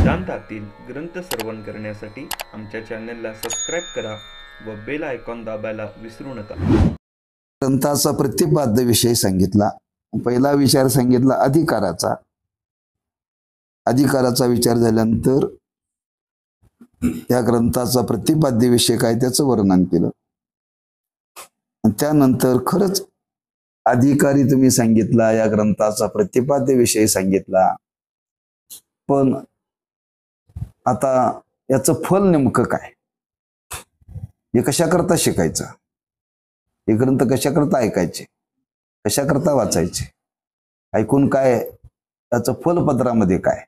वेदांतातील ग्रंथ श्रवण करण्यासाठी आमच्या चॅनलला सबस्क्राईब करा व बेल आयकॉन दाबायला विसरू नका. ग्रंथाचा प्रतिपाद्य विषय सांगितला. पहिला विचार सांगितला अधिकाराचा. अधिकाराचा विचार झाल्यानंतर या ग्रंथाचा प्रतिपाद्य विषय काय त्याचं वर्णन केलं. त्यानंतर खरंच अधिकारी तुम्ही सांगितला, या ग्रंथाचा प्रतिपाद्य विषय सांगितला, पण आता याचं फल नेमकं काय, हे कशाकरता शिकायचं, हे ग्रंथ कशाकरता ऐकायचे, कशाकरता वाचायचे, ऐकून काय याचं फलपत्रामध्ये काय,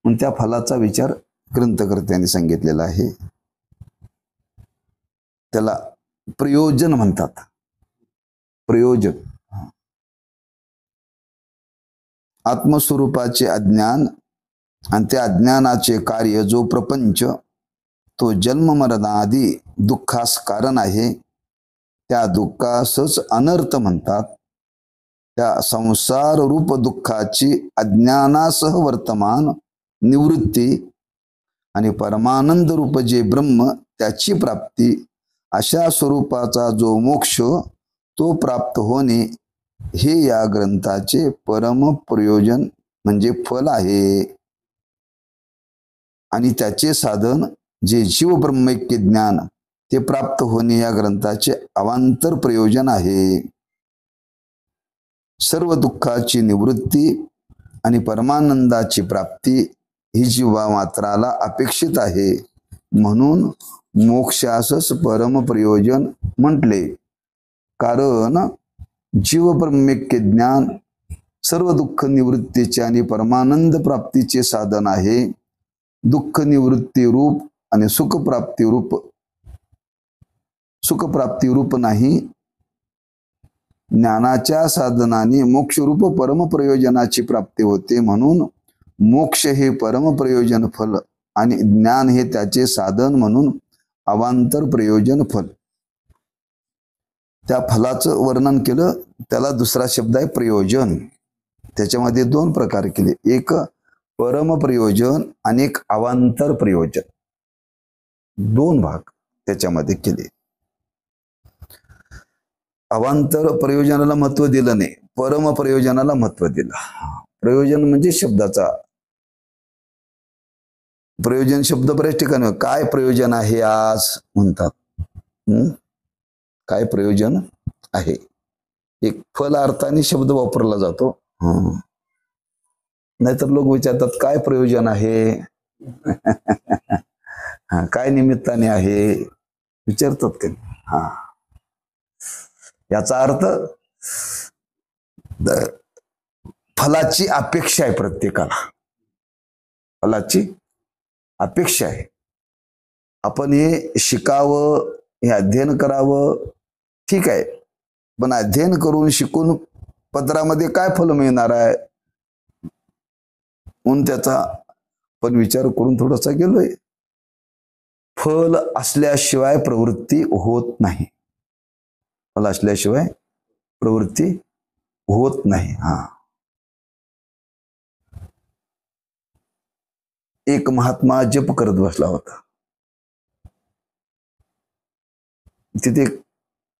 पण त्या फलाचा विचार ग्रंथकर्त्यांनी सांगितलेला आहे. त्याला प्रयोजन म्हणतात. प्रयोजन आत्मस्वरूपाचे अज्ञान आणि त्या अज्ञानाचे कार्य जो प्रपंच तो जन्म मरणाआदी दुःखास कारण आहे, त्या दुःखासच अनर्थ म्हणतात. त्या संसार रूप दुःखाची अज्ञानासह वर्तमान निवृत्ती आणि परमानंद रूप जे ब्रह्म त्याची प्राप्ती, अशा स्वरूपाचा जो मोक्ष तो प्राप्त होणे, हे या ग्रंथाचे परम प्रयोजन म्हणजे फल आहे. आणि त्याचे साधन जे जीव ब्रह्मैक्य ज्ञान ते प्राप्त होणे या ग्रंथाचे अवांतर प्रयोजन आहे. सर्व दुःखाची निवृत्ती आणि परमानंदाची प्राप्ती ही जीवा मात्राला अपेक्षित आहे, म्हणून मोक्षासच परम प्रयोजन म्हटले. कारण जीव ब्रह्मैक्य ज्ञान सर्व दुःख निवृत्तीचे आणि परमानंद प्राप्तीचे साधन आहे. दुःख निवृत्ती रूप आणि सुखप्राप्ती रूप नाही. ज्ञानाच्या साधनाने मोक्षरूप परम प्रयोजनाची प्राप्ती होते, म्हणून मोक्ष हे परम प्रयोजन फल आणि ज्ञान हे त्याचे साधन म्हणून अवांतर प्रयोजन फल. त्या फलाचं वर्णन केलं, त्याला दुसरा शब्द आहे प्रयोजन. त्याच्यामध्ये दोन प्रकार केले, एक परम प्रयोजन आणि एक अवांतर प्रयोजन, दोन भाग त्याच्यामध्ये केले. अवांतर प्रयोजनाला महत्व दिलं नाही, परम प्रयोजनाला महत्व दिलं. प्रयोजन म्हणजे शब्दाचा प्रयोजन शब्द बऱ्याच ठिकाणी काय प्रयोजन आहे आज म्हणतात. काय प्रयोजन आहे, एक फल अर्थाने शब्द वापरला जातो. नाहीतर लोक विचारतात काय प्रयोजन आहे, काय निमित्ताने आहे विचारतात का. याचा अर्थ फलाची अपेक्षा आहे. प्रत्येकाला फलाची अपेक्षा आहे. आपण हे शिकावं, हे अध्ययन करावं, ठीक आहे, पण अध्ययन करून शिकून पत्रामध्ये काय फल मिळणार आहे म्हणून त्याचा पण विचार करून थोडासा गेलोय. फल असल्याशिवाय प्रवृत्ती होत नाही. फल असल्याशिवाय प्रवृत्ती होत नाही. एक महात्मा जप करत बसला होता. तिथे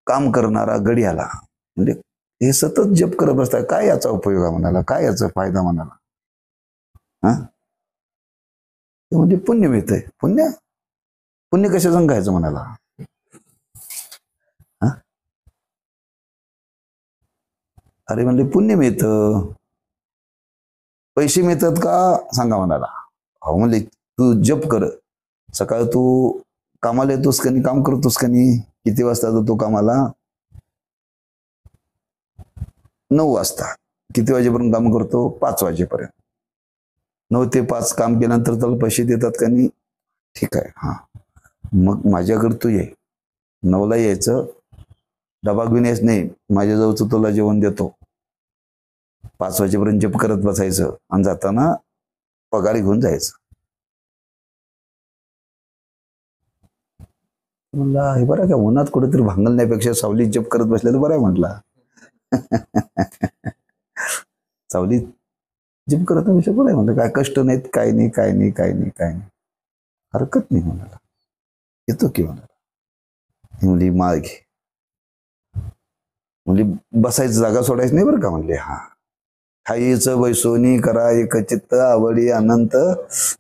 काम करणारा गडी आला. म्हणजे हे सतत जप करत बसताय, काय याचा उपयोग आहे म्हणाला, काय याचा फायदा म्हणाला. ते म्हणजे पुण्य मिळतंय. पुण्य पुण्य कशाचं घ्यायचं म्हणाला. अरे म्हणले पुण्य मिळतं, पैसे मिळतात का सांगा म्हणाला. हो म्हणले तू जप कर, सकाळ तू कामाला येतोस का नाही, काम करतोस का नाही, किती वाजता जातो कामाला, 9 वाजता. किती वाजेपर्यंत काम करतो, 5 वाजेपर्यंत. 9 ते 5 काम केल्यानंतर त्याला पैसे देतात का नाही, ठीक आहे. मग माझ्याकडे तू ये, 9ला यायचं, डबा घेऊन यायच नाही, माझ्याजवळचं तुला जेवण देतो, 5 वाजेपर्यंत जप करत बसायचं आणि जाताना पगार घेऊन जायचं. म्हणला हे बरं का, उन्हात कुठेतरी भांगलण्यापेक्षा सावलीत जप करत बसलेलं बरं आहे म्हटला. सावलीत जप करत विषय बरं आहे म्हणलं, काय कष्ट नाहीत, काय नाही, काय नाही, काय नाही, काय नाही, हरकत नाही म्हणाला, येतो की म्हणाला. मुली माळ घे, मुली बसायची जागा सोडायची नाही बरं का म्हणले. हा, खाईचं बैसोनी करा एक चित्त आवडी अनंत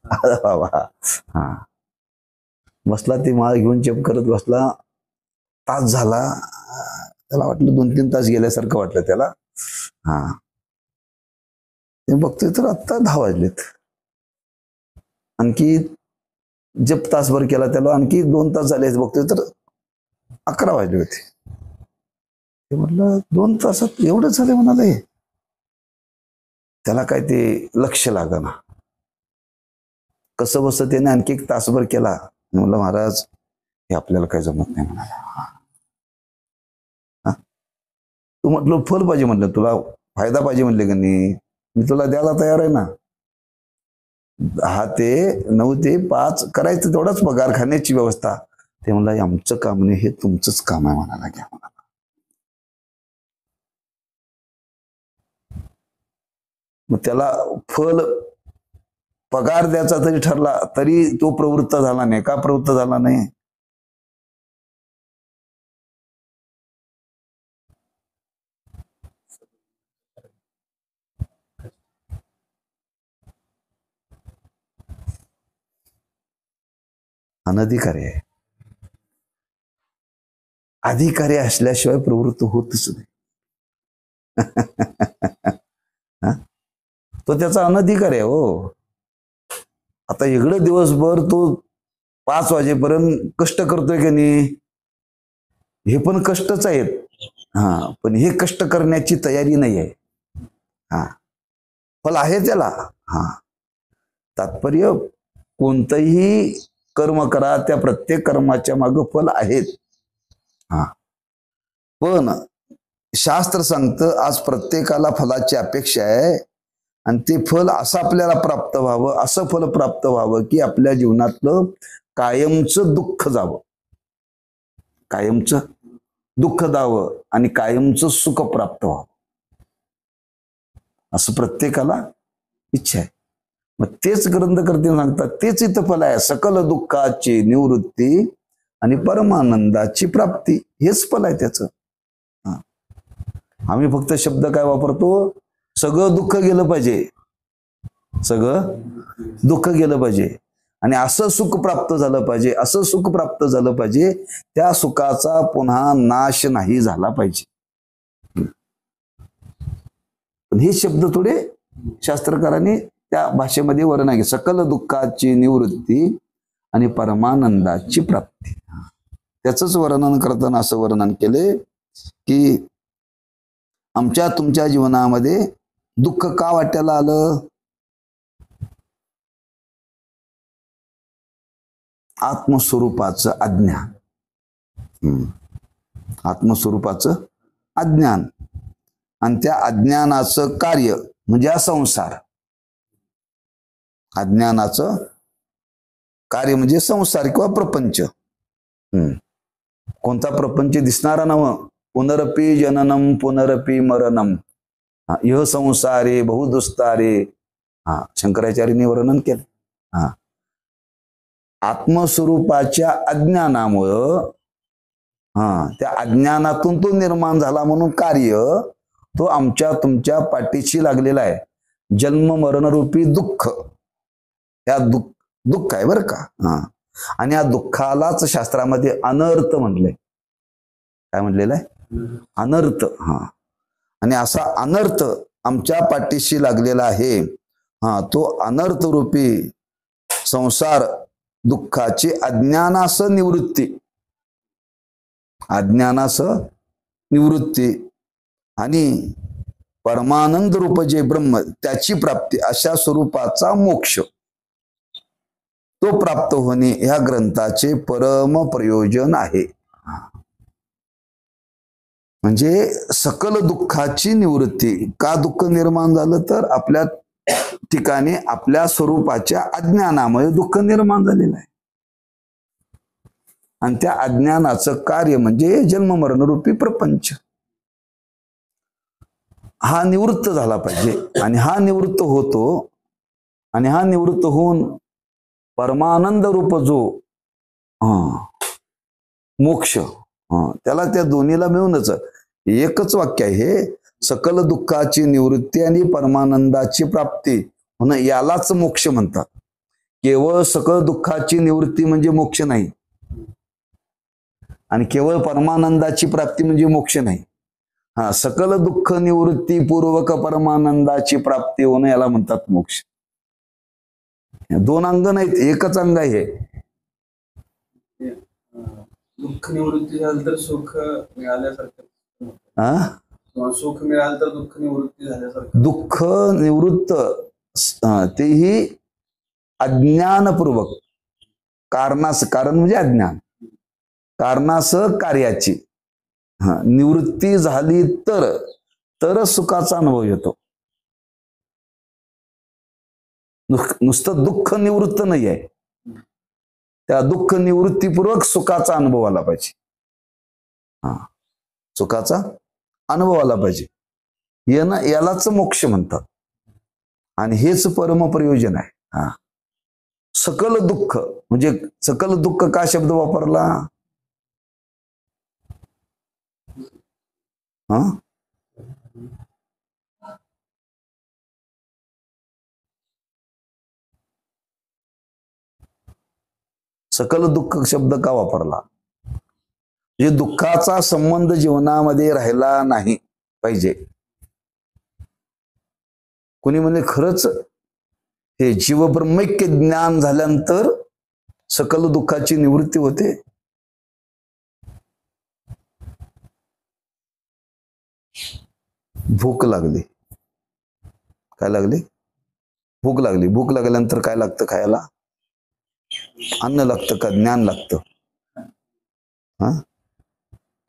बाबा. हा, बसला, ती माळ घेऊन जप करत बसला. तास झाला, त्याला वाटलं 2-3 तास गेल्यासारखं वाटलं त्याला. हा, ते बघतोय तर आत्ता 10 वाजलेत. आणखी जप तासभर केला त्याला, आणखी 2 तास झाले बघतोय तर 11 वाजले होते. ते म्हटलं 2 तासात एवढं झालं म्हणाले. त्याला काय ते लक्ष लागना, कसं बस त्याने आणखी 1 तासभर केला. म्हणलं महाराज हे आपल्याला काय जमत नाही म्हणाला. तू म्हटलं फल पाहिजे, म्हटलं तुला फायदा पाहिजे म्हणले का नाही, मी तुला द्यायला तयार आहे ना. 10 ते 9 ते 5 करायचं, तेवढाच पगार, खाण्याची व्यवस्था. ते म्हणलं आमचं काम नाही, हे तुमचंच काम आहे म्हणाला. घ्या म्हणाला. मग त्याला फल पगार द्यायचा तरी ठरला, तरी तो प्रवृत्त झाला नाही. का प्रवृत्त झाला नाही? अनधिकारी आहे. अधिकारी असल्याशिवाय प्रवृत्त होतच नाही. तो त्याचा अनधिकारी आहे हो. आता इकडं दिवसभर तो 5 वाजेपर्यंत कष्ट करतोय की नाही, हे पण कष्टच आहेत. हा, पण हे कष्ट करण्याची तयारी नाही आहे. हा, फल आहे त्याला. हा, तात्पर्य कोणतंही कर्म करा, त्या प्रत्येक कर्माच्या मागे फल आहेत. हा, पण शास्त्र सांगतं आज प्रत्येकाला फलाची अपेक्षा आहे, आणि ते फल असं आपल्याला प्राप्त व्हावं, असं फल प्राप्त व्हावं की आपल्या जीवनातलं कायमचं दुःख जावं, कायमचं दुःख जावं आणि कायमचं सुख प्राप्त व्हावं, असं प्रत्येकाला इच्छा आहे. मग तेच ग्रंथकर्ते सांगतात, तेच इथं फल आहे. सकल दुःखाची निवृत्ती आणि परमानंदाची प्राप्ती, हेच फल आहे त्याचं. आम्ही फक्त शब्द काय वापरतो, सगळं दुःख गेलं पाहिजे, सगळं दुःख गेलं पाहिजे, आणि असं सुख प्राप्त झालं पाहिजे, असं सुख प्राप्त झालं पाहिजे, त्या सुखाचा पुन्हा नाश नाही झाला पाहिजे. पण हे शब्द थोडे शास्त्रकारांनी त्या भाषेमध्ये वर्णन आहे. सकल दुःखाची निवृत्ती आणि परमानंदाची प्राप्ती, त्याच वर्णन करताना असं वर्णन केले की आमच्या तुमच्या जीवनामध्ये दुःख का वाटायला आलं? आत्मस्वरूपाचं अज्ञान. आत्मस्वरूपाचं अज्ञान, आणि त्या अज्ञानाचं कार्य म्हणजे हा संसार. अज्ञानाचं कार्य म्हणजे संसार किंवा प्रपंच. कोणता प्रपंच? दिसणारा नव. पुनरपी जननम पुनरपी मरणम, यह संसारे बहुदुस्तारे. हा, शंकराचार्यांनी वर्णन केलं. हा, आत्मस्वरूपाच्या अज्ञानामुळं, त्या अज्ञानातून तो निर्माण झाला म्हणून कार्य तो आमच्या तुमच्या पाठीशी लागलेला आहे. जन्म मरणरूपी दुःख, या दुःख आहे बरं का. आणि या दुःखालाच शास्त्रामध्ये अनर्थ म्हटलंय. काय म्हटलेलं आहे? अनर्थ. आणि असा अनर्थ आमच्या पाठीशी लागलेला आहे. तो अनर्थ रूपी संसार दुःखाची अज्ञानास निवृत्ती, अज्ञानास निवृत्ती आणि परमानंद रूप जे ब्रह्म त्याची प्राप्ती, अशा स्वरूपाचा मोक्ष तो प्राप्त होणे ह्या ग्रंथाचे परम प्रयोजन आहे. म्हणजे सकल दुःखाची निवृत्ती. का दुःख निर्माण झालं? तर आपल्या ठिकाणी आपल्या स्वरूपाच्या अज्ञानामुळे दुःख निर्माण झालेलं आहे, आणि त्या अज्ञानाचं कार्य म्हणजे जन्म मरण रूपी प्रपंच. हा निवृत्त झाला पाहिजे, आणि हा निवृत्त होतो, आणि हा निवृत्त होऊन परमानंद रूप जो मोक्ष, त्याला त्या दोन्हीला मिळूनच एकच वाक्य आहे हे, सकल दुःखाची निवृत्ती आणि परमानंदाची प्राप्ती म्हणून यालाच मोक्ष म्हणतात. केवळ सकल दुःखाची निवृत्ती म्हणजे मोक्ष नाही, आणि केवळ परमानंदाची प्राप्ती म्हणजे मोक्ष नाही. सकल दुःख निवृत्ती पूर्वक परमानंदाची प्राप्ती होणं याला म्हणतात मोक्ष. दोन अंग नाहीत, एकच अंग आहे. दुःख निवृत्ती झाली तर सुख मिळाल्यासारखं, सुख मिळालं तर दुःख निवृत्ती झाल्यासारखं. दुःख निवृत्त तेही अज्ञानपूर्वक, कारण म्हणजे अज्ञान, कारणासह कार्याची निवृत्ती झाली तर सुखाचा अनुभव येतो. नुसतं दुःख निवृत्त नाही आहे, त्या दुःख निवृत्तीपूर्वक सुखाचा अनुभव आला पाहिजे. सुखाचा अनुभव आला पाहिजे, यालाच मोक्ष म्हणतात, आणि हेच परमप्रयोजन आहे. सकल दुःख म्हणजे सकल दुःख का शब्द वापरला? सकल दुःख शब्द का वापरला? म्हणजे दुःखाचा संबंध जीवनामध्ये राहिला नाही पाहिजे. कोणी म्हणजे खरंच हे जीवब्रह्मैक्य ज्ञान झाल्यानंतर सकल दुःखाची निवृत्ती होते. भूक लागली, काय लागली? भूक लागली. भूक लागल्यानंतर काय लागतं खायला? अन्न लागतं का ज्ञान लागतं?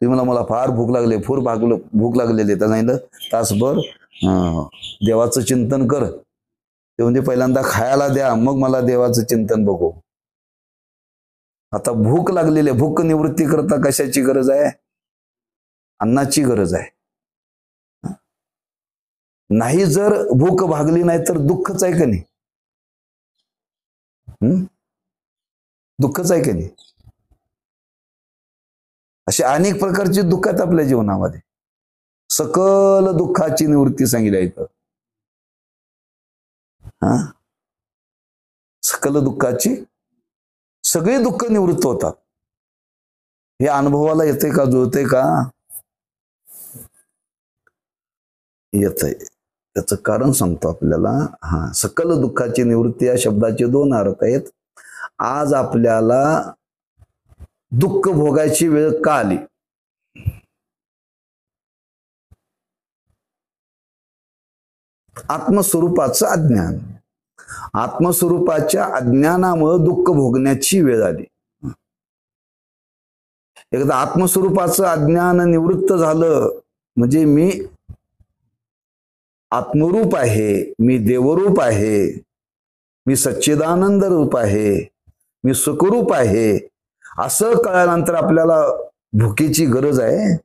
तुम्ही मला फार भूक लागली, भूक लागलेली, तर सांगितलं तासभर देवाचं चिंतन कर. ते म्हणजे पहिल्यांदा खायला द्या, मग मला देवाचं चिंतन बघू. आता भूक लागलेली, भूक निवृत्ती करता कशाची गरज आहे? अन्नाची गरज आहे. नाही जर भूक भागली नाही तर दुःखच आहे का नाही? दुःखच आहे का नाही? असे अनेक प्रकारचे दुःख आहेत आपल्या जीवनामध्ये. सकल दुःखाची निवृत्ती सांगितली इथं. सकल दुःखाची, सगळे दुःख निवृत्त होतात. हे अनुभवाला येते का? जुळते का? येतंय. त्याचं कारण सांगतो आपल्याला. सकल दुःखाची निवृत्ती या शब्दाचे दोन अर्थ आहेत. आज आपल्याला दुःख भोगायची वेळ का आली? आत्मस्वरूपाचं अज्ञान. आत्मस्वरूपाच्या अज्ञानामुळे दुःख भोगण्याची वेळ आली. एकदा आत्मस्वरूपाचं अज्ञान निवृत्त झालं म्हणजे मी आत्मरूप आहे, मी देवरूप आहे, मी सच्चिदानंद रूप आहे, मी सुखरूप आहे, असं कळल्यानंतर आपल्याला भुकेची गरज आहे,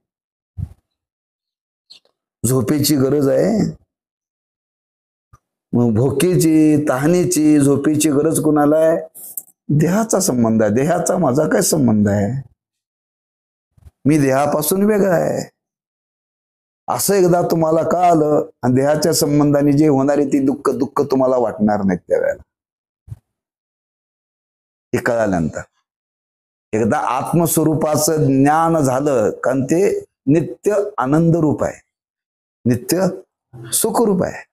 झोपेची गरज आहे. भुकेची, तहानेची, झोपेची गरज कुणाला आहे? देहाचा संबंध आहे. देहाचा माझा काय संबंध आहे? मी देहापासून वेगळा आहे असं एकदा तुम्हाला कळालं, आणि देहाच्या संबंधाने जे होणारे ती दुःख तुम्हाला वाटणार नाहीत त्यावेळेला. हे कळाल्यानंतर एकदा आत्मस्वरूपाचं ज्ञान झालं, कारण ते नित्य आनंद रूप आहे, नित्य सुखरूप आहे.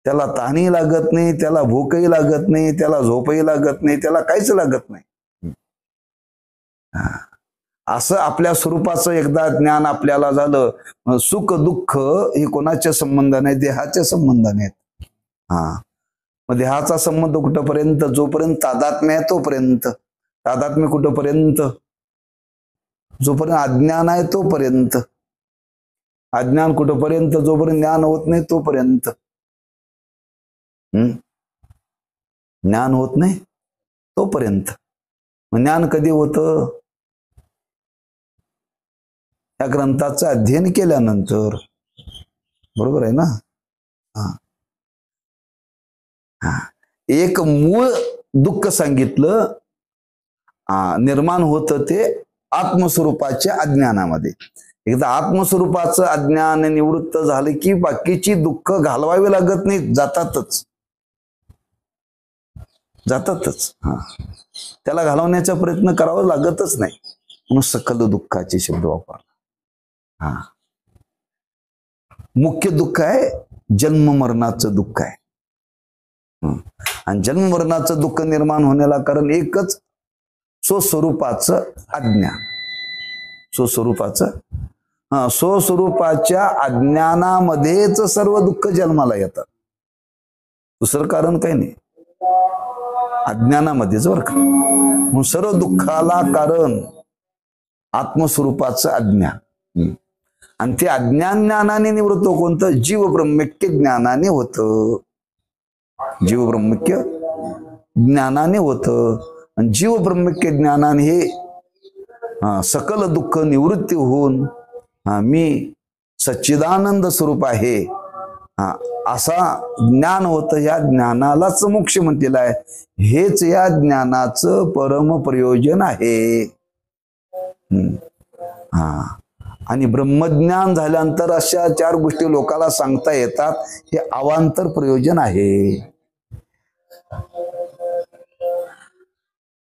त्याला ताणही लागत नाही, त्याला भूकही लागत नाही, त्याला झोपही लागत नाही, त्याला काहीच लागत नाही. असं आपल्या स्वरूपाचं एकदा ज्ञान आपल्याला झालं, सुख दुःख हे कोणाच्या संबंधाने? देहाच्या संबंधाने आहेत. मग देहाचा संबंध कुठपर्यंत? जोपर्यंत तादात्म्य आहे तोपर्यंत. तादात्म्य कुठपर्यंत? जोपर्यंत अज्ञान आहे तोपर्यंत. अज्ञान कुठपर्यंत? जोपर्यंत ज्ञान होत नाही तोपर्यंत. ज्ञान होत नाही तोपर्यंत. ज्ञान कधी होतं? या ग्रंथाचं अध्ययन केल्यानंतर. बरोबर आहे ना? हा हा एक मूळ दुःख सांगितलं, निर्माण होतं ते आत्मस्वरूपाच्या अज्ञानामध्ये. एकदा आत्मस्वरूपाचं अज्ञान निवृत्त झालं की बाकीची दुःख घालवावी लागत नाही, जातातच. हा त्याला घालवण्याचा प्रयत्न करावा लागतच नाही, म्हणून सकल दुःखाचे शब्द वापरला. हा मुख्य दुःख आहे जन्म मरणाचं दुःख आहे. आणि जन्म मरणाचं दुःख निर्माण होण्याला कारण एकच, स्वस्वरूपाचं अज्ञान. स्वस्वरूपाच्या अज्ञानामध्येच सर्व दुःख जन्माला येतात. दुसरं कारण काही नाही, अज्ञानामध्येच बरं का. म्हणून सर्व दुःखाला कारण आत्मस्वरूपाचं अज्ञान. आणि ते अज्ञान ज्ञानाने निवृत्त कोणतं? जीव ब्रह्मैक्य ज्ञानाने होतं. जीव ब्रह्मैक्य ज्ञानाने होतं. आणि जीव ब्रह्मैक्य ज्ञानाने हे सकल दुःख निवृत्ती होऊन मी सच्चिदानंद स्वरूप आहे असा ज्ञान होतं. या ज्ञानालाच मोक्ष म्हणलेलं आहे. हेच या ज्ञानाचं परम प्रयोजन आहे. आणि ब्रह्मज्ञान झाल्यानंतर अशा 4 गोष्टी लोकाला सांगता येतात. हे अवांतर प्रयोजन आहे.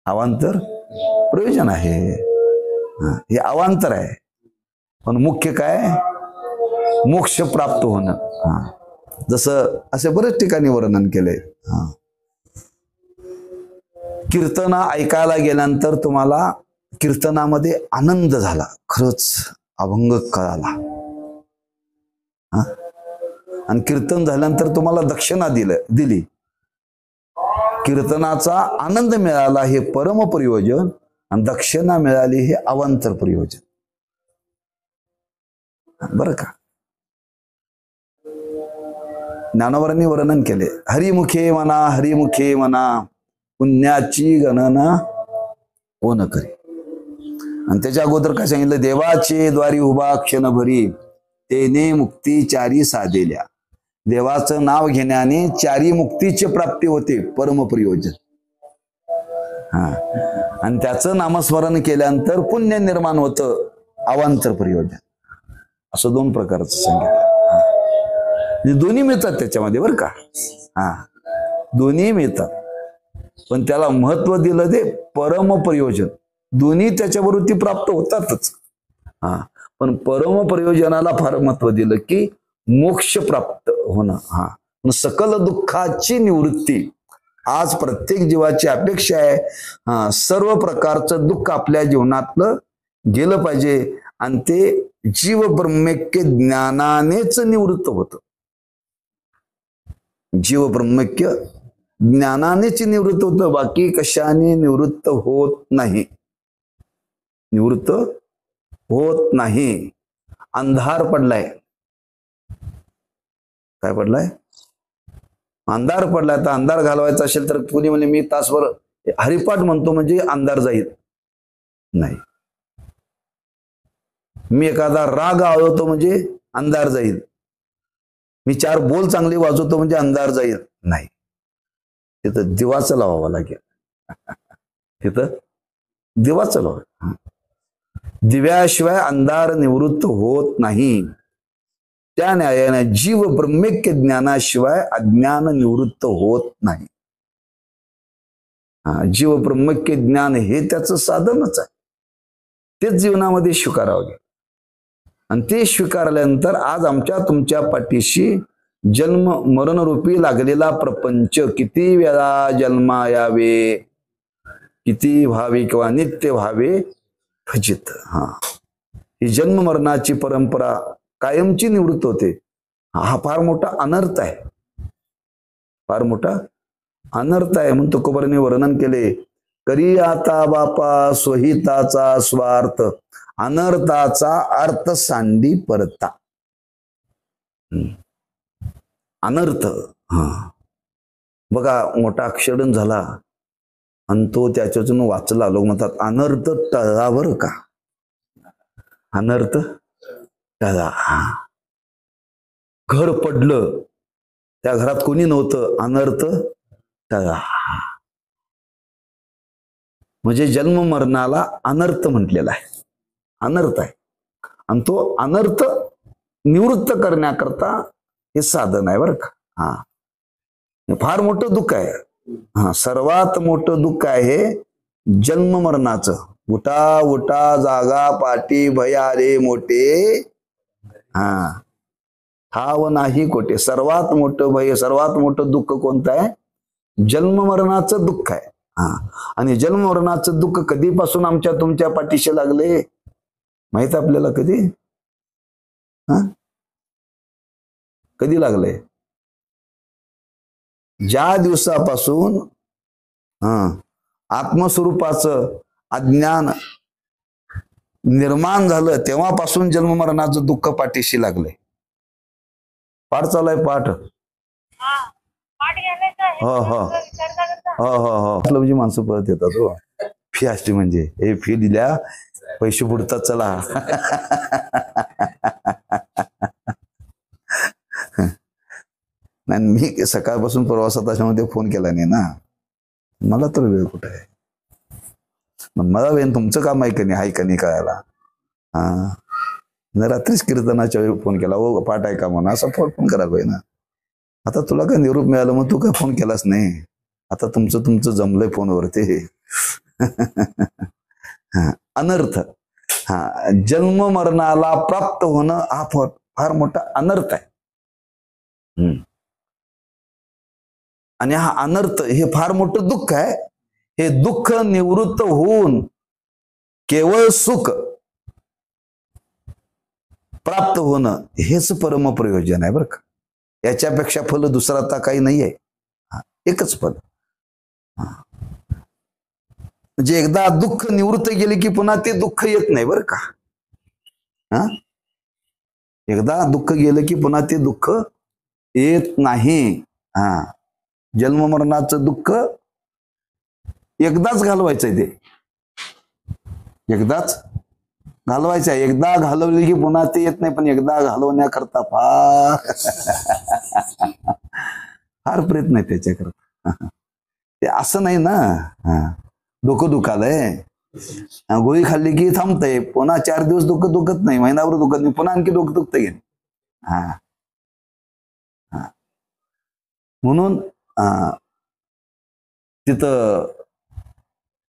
अवांतर प्रयोजन आहे. हे अवांतर आहे. पण मुख्य काय? मोक्ष प्राप्त होणं. जसं असे बरेच ठिकाणी वर्णन केले. कीर्तन ऐकायला गेल्यानंतर तुम्हाला कीर्तनामध्ये आनंद झाला, खरंच अभंग कळाला. आणि कीर्तन झाल्यानंतर तुम्हाला दक्षिणा दिली, कीर्तनाचा आनंद मिळाला, हे परम प्रयोजन. आणि दक्षिणा मिळाली, हे अवांतर प्रयोजन. बरं का? ज्ञानोबरांनी वर्णन केले, हरिमुखे म्हणा पुण्याची गणना कोण करी. आणि त्याच्या अगोदर काय सांगितलं? देवाचे द्वारी उभा क्षण भरी, तेने मुक्ती 4 साधेल्या. देवाचं नाव घेण्याने 4 मुक्तीची प्राप्ती होते, परम प्रयोजन. आणि त्याचं नामस्मरण केल्यानंतर पुण्य निर्माण होतं, अवांतर प्रयोजन. असं 2 प्रकारचं सांगितलं. दोन्ही मिळतात त्याच्यामध्ये बरं का. दोन्ही मिळतात, पण त्याला महत्व दिलं ते परम प्रयोजन. दोन्ही त्याच्याबरोबर प्राप्त होतातच. पण परम प्रयोजनाला फार महत्व दिलं की मोक्ष प्राप्त होणं. सकल दुःखाची निवृत्ती आज प्रत्येक जीवाची अपेक्षा आहे. सर्व प्रकारचं दुःख आपल्या जीवनातलं गेलं पाहिजे. आणि ते जीव ब्रह्मैक्य ज्ञानानेच निवृत्त होतं. जीव ब्रह्मैक्य ज्ञानानेच निवृत्त होतं, बाकी कशाने निवृत्त होत नाही. निवृत्त होत नाही. अंधार पडलाय. काय पडलाय? अंधार पडलाय. तर अंधार घालवायचा असेल तर कुणी म्हणे मी तासभर हरिपाठ म्हणतो म्हणजे अंधार जाईल, नाही. मी एखादा राग आवडतो म्हणजे अंधार जाईल. मी 4 बोल चांगले वाजवतो म्हणजे अंधार जाईल, नाही. तिथं दिवाचं लावावं लागेल. तिथं दिवाचं लावावं. दिव्याशिवाय अंधार निवृत्त होत नाही. त्या न्यायाने जीव ब्रह्मैक्य ज्ञानाशिवाय अज्ञान निवृत्त होत नाही. जीव ब्रह्मैक्य ज्ञान हे त्याचं साधनच आहे. तेच जीवनामध्ये स्वीकारावं लागेल. आणि ते स्वीकारल्यानंतर आज आमच्या तुमच्या पाठीशी जन्म मरण रूपी लागलेला प्रपंच किती वेळा जन्मा यावे, किती व्हावे किंवा नित्य व्हावे फजित. ही जन्म मरणाची परंपरा कायमची निवृत्त होते. हा फार मोठा अनर्थ आहे. फार मोठा अनर्थ आहे. म्हणून तुकोबारांनी वर्णन केले, करी आता बापा स्वहिताचा स्वार्थ, अनर्थाचा अर्थ सांडी परता. अनर्थ बघा, मोठा ॲक्सिडेंट झाला आणि तो त्याच्यातून वाचला. लोक म्हणतात अनर्थ टळला बरं का. अनर्थ टळला. घर पडलं, त्या घरात कोणी नव्हतं, अनर्थ टळला. म्हणजे जन्म मरणाला अनर्थ म्हटलेला आहे, अनर्थ आहे. आणि तो अनर्थ निवृत्त करण्याकरता हे साधन आहे बरं का. हे फार मोठं दुःख आहे. सर्वात मोठं दुःख आहे जन्म मरणाचं. उठा उठा जागा पाठी भया रे मोठे, ठाव नाही कोठे. सर्वात मोठं भय, सर्वात मोठं दुःख कोणतं आहे? जन्म मरणाचं दुःख आहे. आणि जन्म मरणाचं दुःख कधीपासून आमच्या तुमच्या पाठीशी लागले माहित आपल्याला? कधी लागले? ज्या दिवसापासून आत्मस्वरूपाचं अज्ञान निर्माण झालं तेव्हापासून जन्म मरणाचं दुःख पाठीशी लागले. पाठ चालू आहे, पाठ. हो हो हो हो हो म्हणजे माणसं परत येतात. हो, फी असते म्हणजे हे फी दिल्या पैसे बुडतात, चला. नाही, मी सकाळपासून प्रवासात अशामध्ये फोन केला नाही ना, मला तर वेळ कुठे आहे. मला वेळ तुमचं काम आहे का नाही, हाय का नाही कळायला. रात्रीच कीर्तनाच्या वेळी फोन केला, हो पाठ आहे का म्हणून, असा फोन करायला पाहिजे ना. आता तुला काय निरोप मिळाला, मग तू काय फोन केलाच नाही. आता तुमचं जमलंय फोनवरती. अनर्थ. जन्म मरणाला प्राप्त होणं हा फार मोठा अनर्थ आहे. आणि हा अनर्थ हे फार मोठं दुःख आहे. हे दुःख निवृत्त होऊन केवळ सुख प्राप्त होणं हेच परम प्रयोजन आहे बरं का. याच्यापेक्षा फल दुसरा आता काही नाही आहे, एकच फल. म्हणजे एकदा दुःख निवृत्त गेले की पुन्हा ते दुःख येत नाही बरं का. एकदा दुःख गेलं की पुन्हा ते दुःख येत नाही. जन्म मरणाचं दुःख एकदाच घालवायचंय, ते एकदाच घालवायचं आहे. एकदा घालवले की पुन्हा ते येत नाही, पण एकदा घालवण्याकरता फार प्रयत्न आहे त्याच्याकरता. ते असं नाही ना, डोकं दुखालंय, गोळी खाल्ली की थांबतंय, पुन्हा 4 दिवस डोकं दुखत नाही, महिनाभर दुखत नाही, पुन्हा आणखी डोकं दुखत गेलं. म्हणून तिथं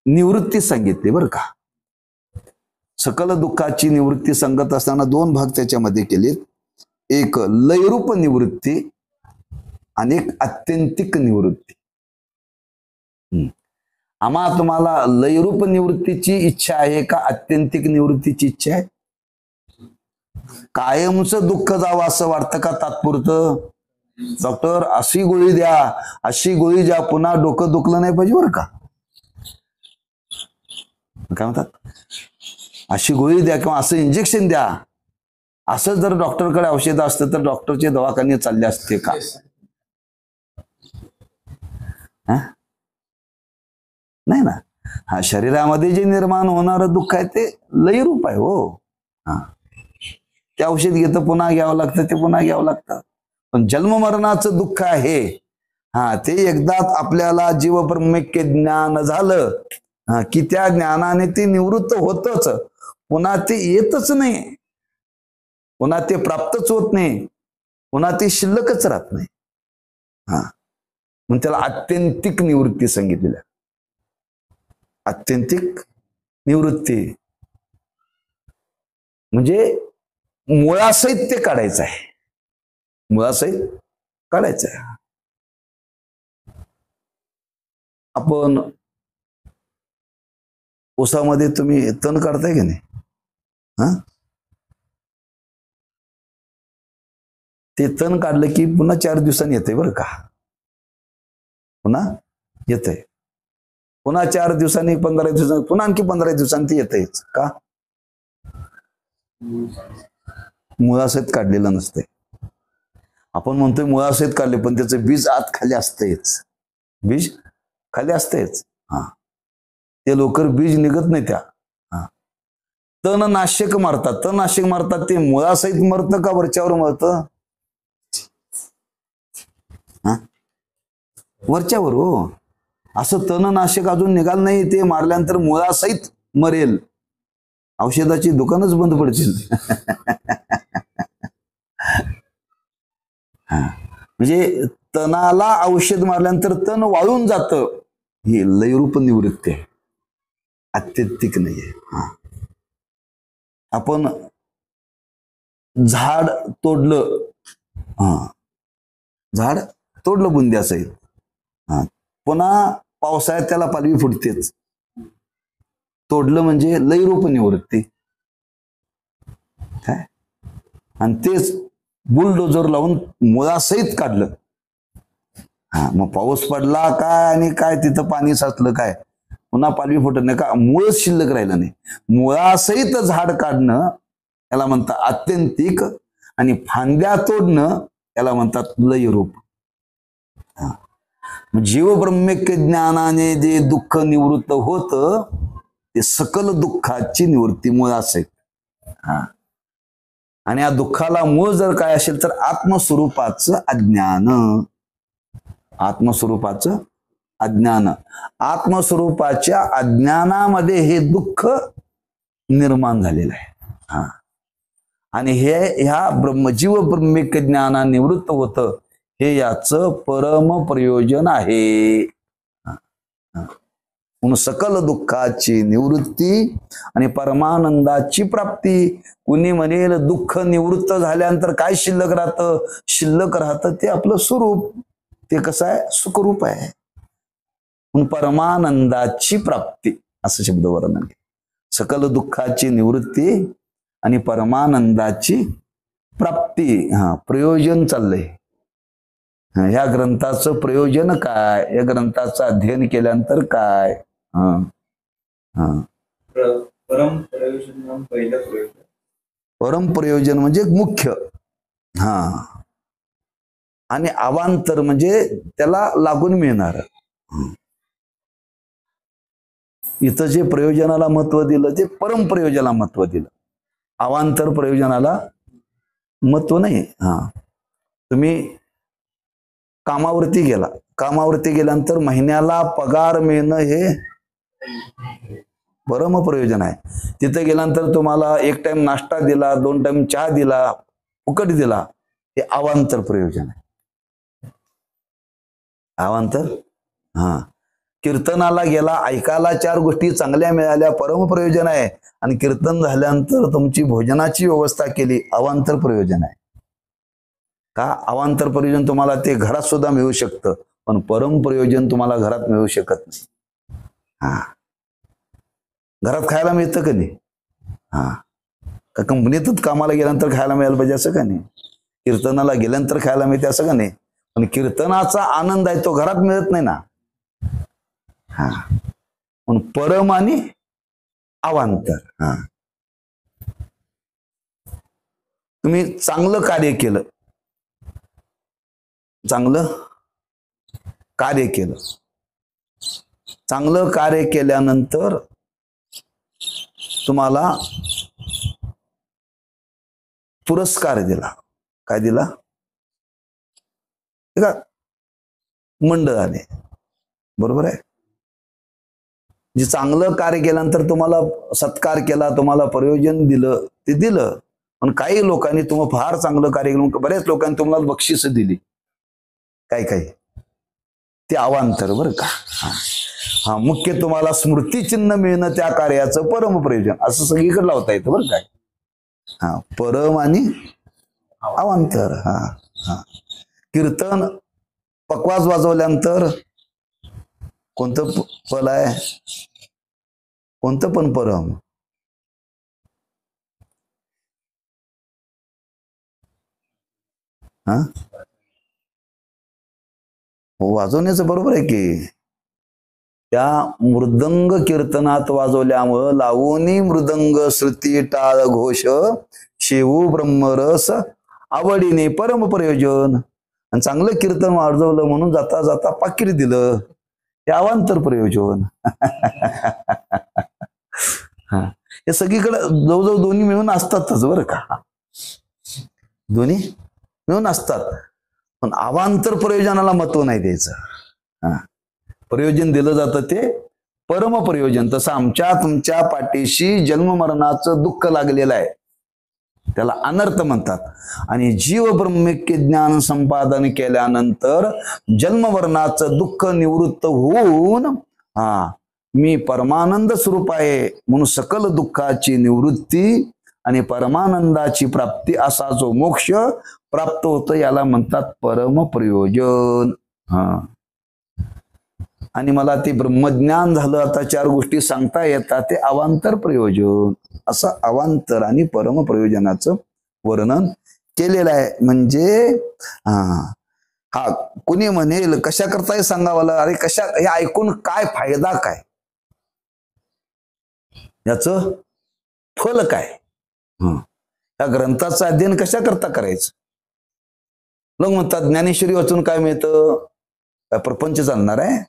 निवृत्ती सांगितली बरं का. सकल दुःखाची निवृत्ती सांगत असताना 2 भाग त्याच्यामध्ये केलेत. एक लयरूप निवृत्ती आणि एक आत्यंतिक निवृत्ती. आम्हा तुम्हाला लयरूप निवृत्तीची इच्छा आहे का आत्यंतिक निवृत्तीची इच्छा आहे? कायमचं दुःख जावं असं वाटतं का तात्पुरतं? डॉक्टर अशी गोळी द्या, अशी गोळी द्या, पुन्हा डोकं दुखलं नाही पाहिजे बरं का. काय म्हणतात, अशी गोळी द्या किंवा असं इंजेक्शन द्या. असं जर डॉक्टरकडे औषध असतं तर डॉक्टरचे दवाखाने चालले असते का? नाही ना. शरीरामध्ये जे निर्माण होणारं दुःख आहे ते लयरूप आहे. हो, ते औषध घेतं पुन्हा घ्यावं लागतं, ते पुन्हा घ्यावं लागतं. पण जन्म मरणाचं दुःख आहे ते एकदाच आपल्याला जीवब्रह्मैक्य ज्ञान झालं की त्या ज्ञानाने ते निवृत्त होतच, पुन्हा ते येतच नाही, पुन्हा ते प्राप्तच होत नाही, पुन्हा ते शिल्लकच राहत नाही. मग त्याला आत्यंतिक निवृत्ती सांगितलेली. आत्यंतिक निवृत्ती म्हणजे मुळासहित ते काढायचं आहे, मुळासहित काढायचं आहे. आपण ऊसामध्ये तुम्ही तण काढताय की नाही? ते तण काढलं की पुन्हा 4 दिवसांनी येते बरं का, पुन्हा येतंय, पुन्हा 4 दिवसांनी, 15 दिवसांनी, पुन्हा आणखी 15 दिवसांनी ते येतंयच का? मुळासहित काढलेलं नसतंय. आपण म्हणतोय मुळासहित काढले, पण त्याचं बीज आत खाली असतंयच, बीज खाली असतंयच. ते लवकर बीज निघत नाही. त्या तणनाशक मारतात, तणनाशक मारतात, ते मुळासहित मरतं का वरच्यावर मरतं? वरच्यावर हो. असं तणनाशक अजून निघाल नाही, ते मारल्यानंतर मुळासहित मरेल. औषधाची दुकानच बंद पडतील. म्हणजे तणाला औषध मारल्यानंतर तण वाळून जातं, ही लयरूप निवृत्ती आहे, आत्यंतिक नाहीये. आपण झाड तोडलं, झाड तोडलं बुंद्यासहित, पुन्हा पावसाळ्यात त्याला पालवी फुटतेच. तोडलं म्हणजे लयरूप निवृत्ती काय. आणि तेच बुलडोजर लावून मुळासहित काढलं. मग पाऊस पडला काय आणि काय तिथं पाणी साचलं काय, पुन्हा पालवी फुटत नाही का, मुळच शिल्लक राहिलं नाही. मुळासहित झाड काढणं याला म्हणतात आत्यंतिक, आणि फांद्या तोडणं याला म्हणतात लयरूप. जीवब्रह्मैक्य ज्ञानाने जे दुःख निवृत्त होतं ते सकल दुःखाची निवृत्ती मुळासहित. आणि या दुःखाला मूळ जर काय असेल तर आत्मस्वरूपाचं अज्ञान. आत्मस्वरूपाचं अज्ञान, आत्मस्वरूपाच्या अज्ञानामध्ये हे दुःख निर्माण झालेलं आहे. आणि हे ह्या जीव ब्रह्मैक्य ज्ञाना निवृत्त होतं, हे याचं परम प्रयोजन आहे. म्हणून सकल दुःखाची निवृत्ती आणि परमानंदाची प्राप्ती. कुणी म्हणेल दुःख निवृत्त झाल्यानंतर काय शिल्लक राहतं, शिल्लक राहतं ते आपलं स्वरूप. ते कसं आहे, सुखरूप आहे. म्हणून परमानंदाची प्राप्ती असं शब्द वर्णन. सकल दुःखाची निवृत्ती आणि परमानंदाची प्राप्ती. प्रयोजन चाललंय. ह्या ग्रंथाचं प्रयोजन काय, या ग्रंथाचं अध्ययन केल्यानंतर काय. परम प्रयोजन पहिलं प्रयोजन. परम प्रयोजन म्हणजे मुख्य. आणि अवांतर म्हणजे त्याला लागून मिळणार. इथं जे प्रयोजनाला महत्व दिलं ते परम प्रयोजनाला महत्व दिलं, अवांतर प्रयोजनाला महत्व नाही. तुम्ही कामावरती गेला, कामावरती गेल्यानंतर महिन्याला पगार मिळणं हे परम प्रयोजन आहे. तिथे गेल्यानंतर तुम्हाला एक टाइम नाश्ता दिला, 2 टाइम चहा दिला, फुकट दिला, हे अवांतर प्रयोजन आहे. अवांतर. कीर्तनाला गेला, ऐकायला 4 गोष्टी चांगल्या मिळाल्या, परम प्रयोजन आहे. आणि कीर्तन झाल्यानंतर तुमची भोजनाची व्यवस्था केली, अवांतर प्रयोजन आहे. का अवांतर प्रयोजन तुम्हाला ते घरात सुद्धा मिळू शकतं, पण परम प्रयोजन तुम्हाला घरात मिळू शकत नाही. घरात खायला मिळतं का नाही? का कंपनीतच कामाला गेल्यानंतर खायला मिळायला पाहिजे असं का नाही? कीर्तनाला गेल्यानंतर खायला मिळते असं का नाही? पण कीर्तनाचा आनंद आहे तो घरात मिळत नाही ना. पण परम आणि अवांतर. तुम्ही चांगलं कार्य केलं, चांगलं कार्य केलं, चांगलं कार्य केल्यानंतर तुम्हाला पुरस्कार दिला. काय दिला? का मंडळ आले, बरोबर आहे. जे चांगलं कार्य केल्यानंतर तुम्हाला सत्कार केला, तुम्हाला प्रयोजन दिलं, ते दिलं. पण काही लोकांनी तुम्हाला फार चांगलं कार्य केलं, बऱ्याच लोकांनी तुम्हाला बक्षीस दिली, काही काही, ते अवांतर बरं का. मुख्य तुम्हाला स्मृतिचिन्ह मिळणं त्या कार्याचं परम प्रयोजन, असं सगळीकडे लावता येतं बरं काय. परम आणि अवांतर. कीर्तन पकवाज वाजवल्यानंतर कोणतं फल आहे, कोणतं पण परम. वाजवण्याचं बरोबर आहे की. त्या मृदंग कीर्तनात वाजवल्यामुळं लावणी मृदंग श्रुती टाळ घोष शेवू ब्रह्मरस आवडीने परम प्रयोजन. आणि चांगलं कीर्तन वाजवलं म्हणून जाता जाता पाकिट दिलं, हे अवांतर प्रयोजन. हे सगळीकडे जवळजवळ दोन्ही मिळून असतातच बरं का. दोन्ही मिळून असतात, पण अवांतर प्रयोजनाला महत्व नाही द्यायचं. प्रयोजन दिलं जातं ते परमप्रयोजन. तसं आमच्या तुमच्या पाठीशी जन्ममरणाचं दुःख लागलेलं आहे, त्याला अनर्थ म्हणतात. आणि जीव ब्रह्मैक्य ज्ञान संपादन केल्यानंतर जन्ममरणाचं दुःख निवृत्त होऊन मी परमानंद स्वरूप आहे म्हणून सकल दुःखाची निवृत्ती आणि परमानंदाची प्राप्ती असा जो मोक्ष प्राप्त होतो याला म्हणतात परमप्रयोजन. आणि मला ते ब्रह्मज्ञान झालं, आता 4 गोष्टी सांगता येतात, ते अवांतर प्रयोजन. असं अवांतर आणि परमप्रयोजनाचं वर्णन केलेलं आहे. म्हणजे कुणी म्हणेल कशा करताय सांगावं, अरे कशा, हे ऐकून काय फायदा, काय याचं फल काय, या ग्रंथाचं अध्ययन कशा करता करायचं. लोक म्हणतात ज्ञानेश्वरी वाचून काय मिळतं, काय प्रपंच चालणार आहे.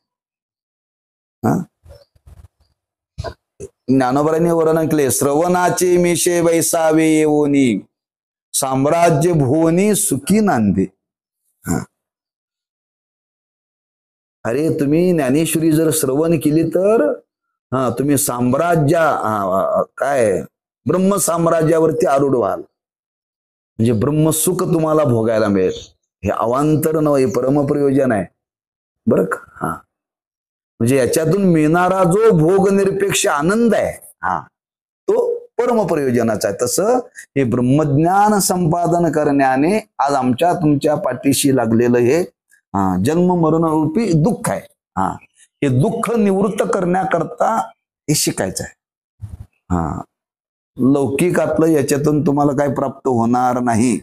ज्ञानोबरांनी वर्णन केले, श्रवणाचे मिशे वैसावे येवोनी साम्राज्य भुवनी सुखी नांदे. अरे तुम्ही ज्ञानेश्वरी जर श्रवण केली तर तुम्ही साम्राज्य काय ब्रह्म साम्राज्यावरती आरूढ व्हाल, म्हणजे ब्रह्मसुख तुम्हाला भोगायला मिळेल. हे अवांतर नव्हे, परमप्रयोजन आहे बरं का. म्हणजे याच्यातून मिळणारा जो भोगनिरपेक्ष आनंद आहे तो परमप्रयोजनाचा आहे. तसं हे ब्रह्मज्ञान संपादन करण्याने आज आमच्या तुमच्या पाठीशी लागलेलं हे जन्म मरण रूपी दुःख आहे. हे दुःख निवृत्त करण्याकरता हे शिकायचं आहे. लौकिकातलं याच्यातून तुम्हाला काय प्राप्त होणार नाही.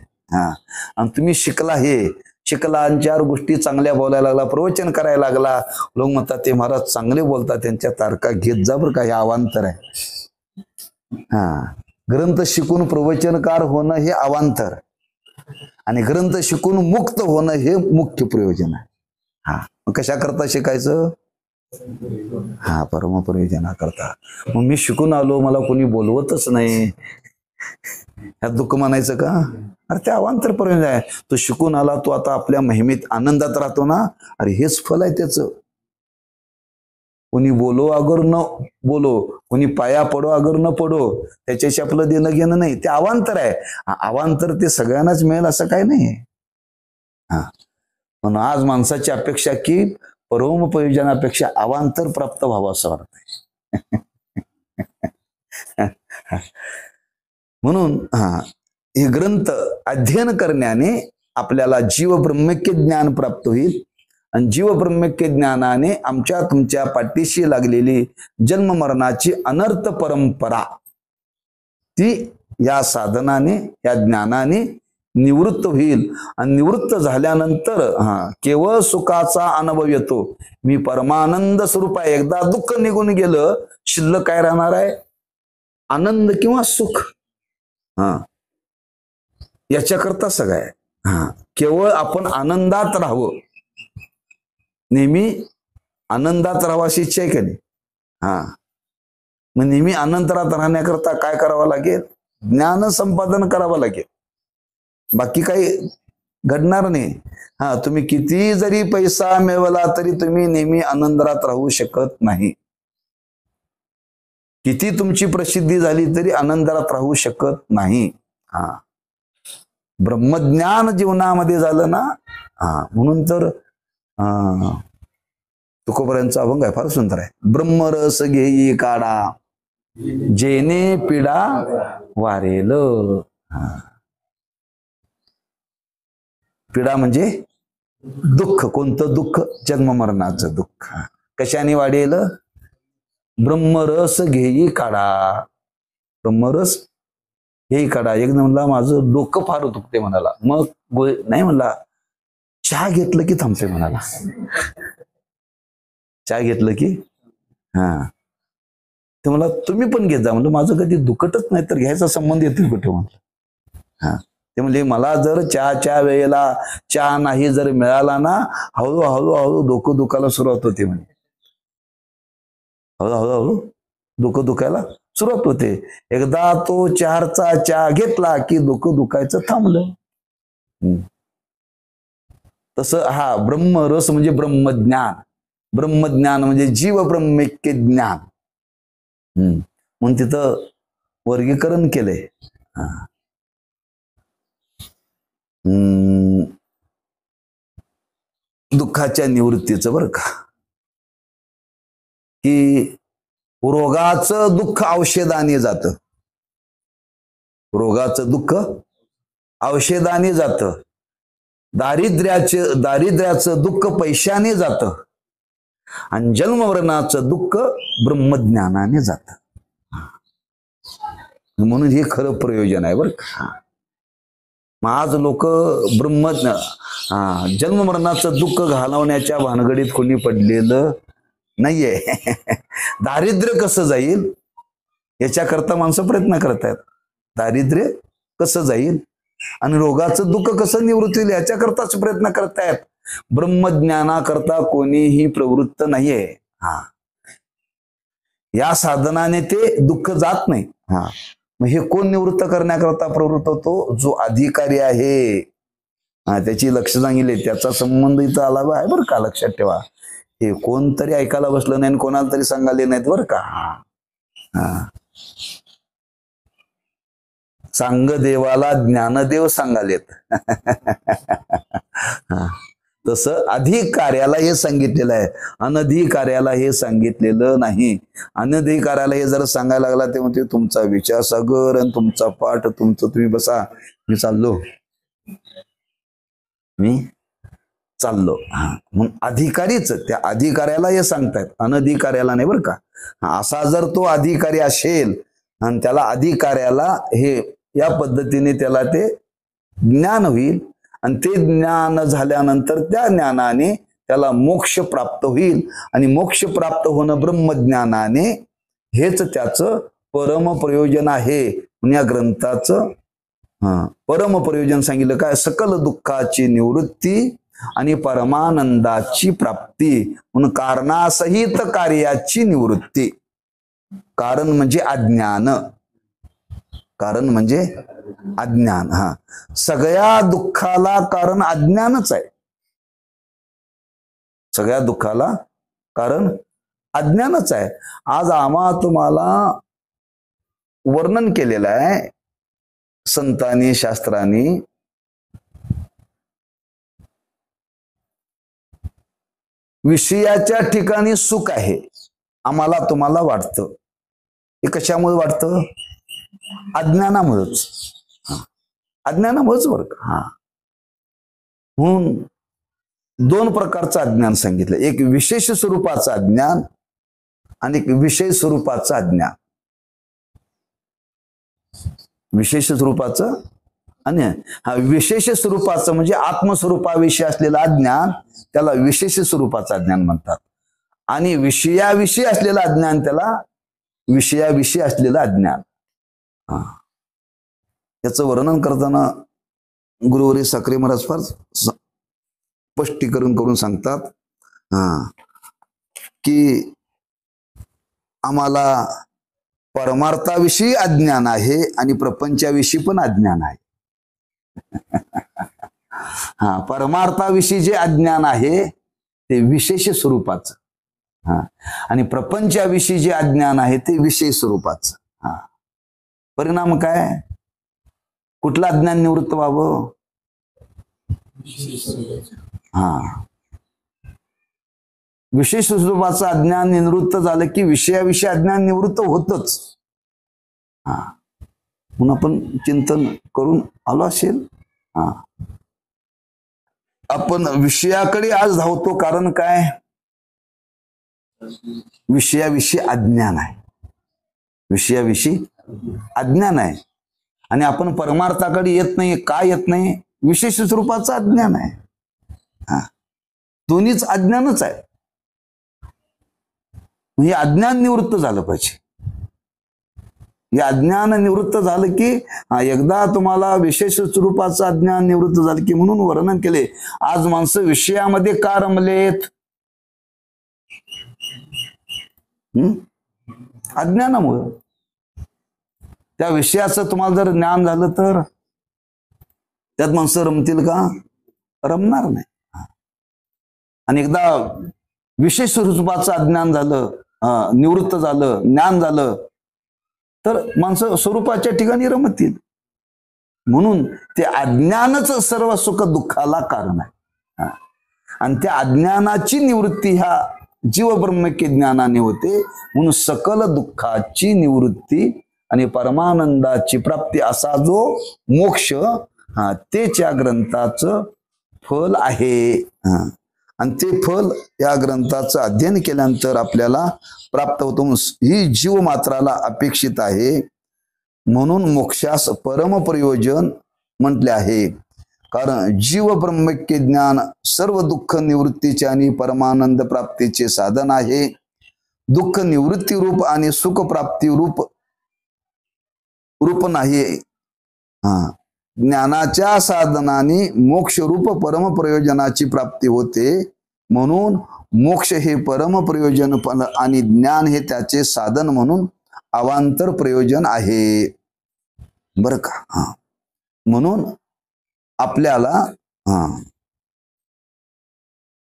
आणि तुम्ही शिकला 4 गोष्टी चांगल्या बोलायला लागला, प्रवचन करायला लागला, लोक म्हणतात ते महाराज चांगले बोलतात, त्यांच्या तारखा घेत जा बरं का, हे अवांतर आहे. ग्रंथ शिकून प्रवचनकार होणं हे अवांतर, आणि ग्रंथ शिकून मुक्त होणं हे मुख्य प्रयोजन आहे. मग कशा करता शिकायचं, परमप्रयोजना करता. मग मी शिकून आलो, मला कोणी बोलवतच नाही, ह्यात दुःख म्हणायचं का. अरे ते अवांतर प्रयोजन आहे. तो शिकून आला, तो आता आपल्या महिमेत आनंदात राहतो ना, अरे हेच फल आहे त्याचं. कोणी बोलो अगर न बोलो, कोणी पाया पडो अगर न पडो, त्याच्याशी आपलं देणं घेणं नाही, ते अवांतर आहे. अवांतर ते सगळ्यांनाच मिळेल असं काही नाही. म्हणून आज माणसाची अपेक्षा की परमप्रयोजनापेक्षा अवांतर प्राप्त व्हावं असं वाटतंय. म्हणून हे ग्रंथ अध्ययन करण्याने आपल्याला जीव ब्रह्मैक्य ज्ञान प्राप्त होईल, आणि जीव ब्रह्मैक्य ज्ञानाने आमच्या तुमच्या पाठीशी लागलेली जन्म मरणाची अनर्थ परंपरा ती या साधनाने, या ज्ञानाने निवृत्त होईल. आणि निवृत्त झाल्यानंतर केवळ सुखाचा अनुभव येतो. मी परमानंद स्वरूप आहे. एकदा दुःख निघून गेलं, शिल्लक काय राहणार आहे, आनंद किंवा सुख. याच्याकरता सगळं आहे. केवळ आपण आनंदात राहावं, नेहमी आनंदात राहावं अशी इच्छा आहे का नाही. मग नेहमी आनंदात राहण्याकरता काय करावं लागेल, ज्ञान संपादन करावं लागेल. बाकी काही घडणार नाही. तुम्ही किती जरी पैसा मिळवला तरी तुम्ही नेहमी आनंदात राहू शकत नाही. किती तुमची प्रसिद्धी झाली तरी आनंदात राहू शकत नाही. ब्रह्मज्ञान जीवनामध्ये झालं ना, म्हणून तर तुकोबरांचा अभंग आहे, फार सुंदर आहे. ब्रह्मरस घेई काढा जेने पिडा वारेल. पिडा म्हणजे दुःख. कोणतं दुःख, जन्ममरणाचं दुःख. कशाने वाढेल, ब्रह्मरस घेई काढा. ब्रह्मरस घेई काढा. एक म्हणला माझं डोकं फार दुखते म्हणाला, मग नाही म्हणला चहा घेतलं की थांबते म्हणाला. चहा घेतलं की ते मला तुम्ही पण घेत जा म्हणलं, माझं कधी दुखतच नाही तर घ्यायचा संबंध येतील कुठे म्हणलं. ते म्हणजे मला जर चहाच्या वेळेला चहा नाही जर मिळाला ना, हळूहळू डोकं दुखायला सुरुवात होते म्हणे. हळूहळू डोकं दुखायला सुरुवात होते. एकदा तो 4चा चहा घेतला की डोकं दुखायचं थांबलं. तसं ब्रह्मरस म्हणजे ब्रह्मज्ञान. ब्रह्मज्ञान म्हणजे जीव ब्रह्मैक्य ज्ञान. म्हणून तिथं वर्गीकरण केलंय. दुःखाच्या निवृत्तीचं बरं का, की रोगाचं दुःख औषधाने जातं. रोगाचं दुःख औषधाने जातं. दारिद्र्याचं दुःख पैशाने जातं. आणि जन्ममरणाचं दुःख ब्रह्मज्ञानाने जातं. म्हणून हे खरं प्रयोजन आहे बरं का. मग आज लोक जन्ममरणाचं दुःख घालवण्याच्या भानगडीत कोणी पडलेलं नाहीये. दारिद्र्य कसं जाईल याच्याकरता माणसं प्रयत्न करतायत. दारिद्र्य कसं जाईल आणि रोगाचं दुःख कसं निवृत्त होईल याच्याकरताच प्रयत्न करतायत. ब्रह्मज्ञानाकरता कोणीही प्रवृत्त नाहीये. या साधनाने ते दुःख जात नाही. मग हे कोण निवृत्त करण्याकरता प्रवृत्त होतो? जो अधिकारी आहे. त्याची लक्ष सांगितले, त्याचा संबंध इथं आला आहे बरं का. लक्षात ठेवा, हे कोणतरी ऐकायला बसलं नाही, कोणाला तरी सांगायला नाहीत बरं का. सांग देवाला ज्ञानदेव सांगालेत. तसं अधिकार्याला हे सांगितलेलं आहे, अनधिकार्याला हे सांगितलेलं नाही. अनधिकार्याला हे जर सांगायला लागला ते म्हणते तुमचा विचारसागर आणि तुमचा पाठ तुमचं तुम्ही बसा, मी चाललो. म्हणून अधिकारीच त्या अधिकाऱ्याला हे सांगतायत, अनधिकार्याला नाही बरं का. असा जर तो अधिकारी असेल आणि त्याला अधिकाऱ्याला हे या पद्धतीने त्याला ते ज्ञान होईल आणि ते ज्ञान झाल्यानंतर त्या ज्ञानाने त्याला मोक्ष प्राप्त होईल. आणि मोक्ष प्राप्त होणं ब्रह्मज्ञानाने हेच त्याचं परम प्रयोजन आहे. म्हणून या ग्रंथाचं परम प्रयोजन सांगितलं काय? सकल दुःखाची निवृत्ती आणि परमानंदाची प्राप्ती. म्हणून कारणासहित कार्याची निवृत्ती. कारण म्हणजे अज्ञान. कारण म्हणजे अज्ञान. सगळ्या दुःखाला कारण अज्ञानच आहे. सगळ्या दुःखाला कारण अज्ञानच आहे. आज तुम्हाला वर्णन केलेलं आहे संतांनी, शास्त्रांनी. विषयाच्या ठिकाणी सुख आहे आम्हाला तुम्हाला वाटतं. हे कशामुळे वाटतं? अज्ञानामुळेच. अज्ञानामुळेच बरं का. म्हणून दोन प्रकारचं अज्ञान सांगितलं. एक विशेष स्वरूपाचं अज्ञान आणि एक विषय स्वरूपाचं अज्ञान. विशेष स्वरूपाचं आणि विशेष स्वरूपाचं म्हणजे आत्मस्वरूपाविषयी असलेलं अज्ञान त्याला विशेष स्वरूपाचं अज्ञान म्हणतात. आणि विषयाविषयी असलेलं अज्ञान त्याला विषयाविषयी असलेलं अज्ञान. याचं वर्णन करताना गुरुवरी साखरे महाराज फार स्पष्टीकरण करून सांगतात की आम्हाला परमार्थाविषयी अज्ञान आहे आणि प्रपंचाविषयी पण अज्ञान आहे. परमार्थाविषयी जे अज्ञान आहे ते विशेष स्वरूपाचं आणि प्रपंचाविषयी जे अज्ञान आहे ते विशेष स्वरूपाचं. परिणाम काय? कुठलं अज्ञान निवृत्त व्हावं? विशेष स्वरूपाचं अज्ञान निवृत्त झालं की विषयाविषयी अज्ञान निवृत्त होतच. म्हणून आपण चिंतन करून आलो असेल. आपण विषयाकडे आज धावतो कारण काय? विषयाविषयी अज्ञान आहे. विषयाविषयी अज्ञान आहे आणि आपण परमार्थाकडे येत नाही. काय येत नाही? विशेष स्वरूपाचं अज्ञान आहे. दोन्हीच अज्ञानच आहे. हे अज्ञान निवृत्त झालं पाहिजे. हे अज्ञान निवृत्त झालं की एकदा तुम्हाला विशेष स्वरूपाचं अज्ञान निवृत्त झालं की म्हणून वर्णन केले. आज माणसं विषयामध्ये का रमलेत? अज्ञानामुळे. त्या विषयाचं तुम्हाला जर ज्ञान झालं तर त्यात माणसं रमतील का? रमणार नाही. आणि एकदा विशेष स्वरूपाचं अज्ञान झालं, निवृत्त झालं, ज्ञान झालं, तर माणसं स्वरूपाच्या ठिकाणी रमतील. म्हणून ते अज्ञानच सर्व सुख दुःखाला कारण आहे. आणि त्या अज्ञानाची निवृत्ती ह्या जीव ब्रह्मैक्य ज्ञानाने होते. म्हणून सकल दुःखाची निवृत्ती आणि परमानंदाची प्राप्ती असा जो मोक्ष, तेच या ग्रंथाचं फल आहे. आणि ते फल या ग्रंथाचं अध्ययन केल्यानंतर आपल्याला प्राप्त होतो. ही जीव मात्राला अपेक्षित आहे. म्हणून मोक्षास परमप्रयोजन म्हटले आहे. कारण जीव ब्रह्मैक्य ज्ञान सर्व दुःख निवृत्तीचे आणि परमानंद प्राप्तीचे साधन आहे. दुःख निवृत्ती रूप आणि सुख प्राप्ती रूप नाही. ज्ञानाच्या साधनाने मोक्ष रूप परमप्रयोजनाची प्राप्ती होते. म्हणून मोक्ष हे परमप्रयोजन आणि ज्ञान हे त्याचे साधन म्हणून अवांतर प्रयोजन आहे. बर का? म्हणून आपल्याला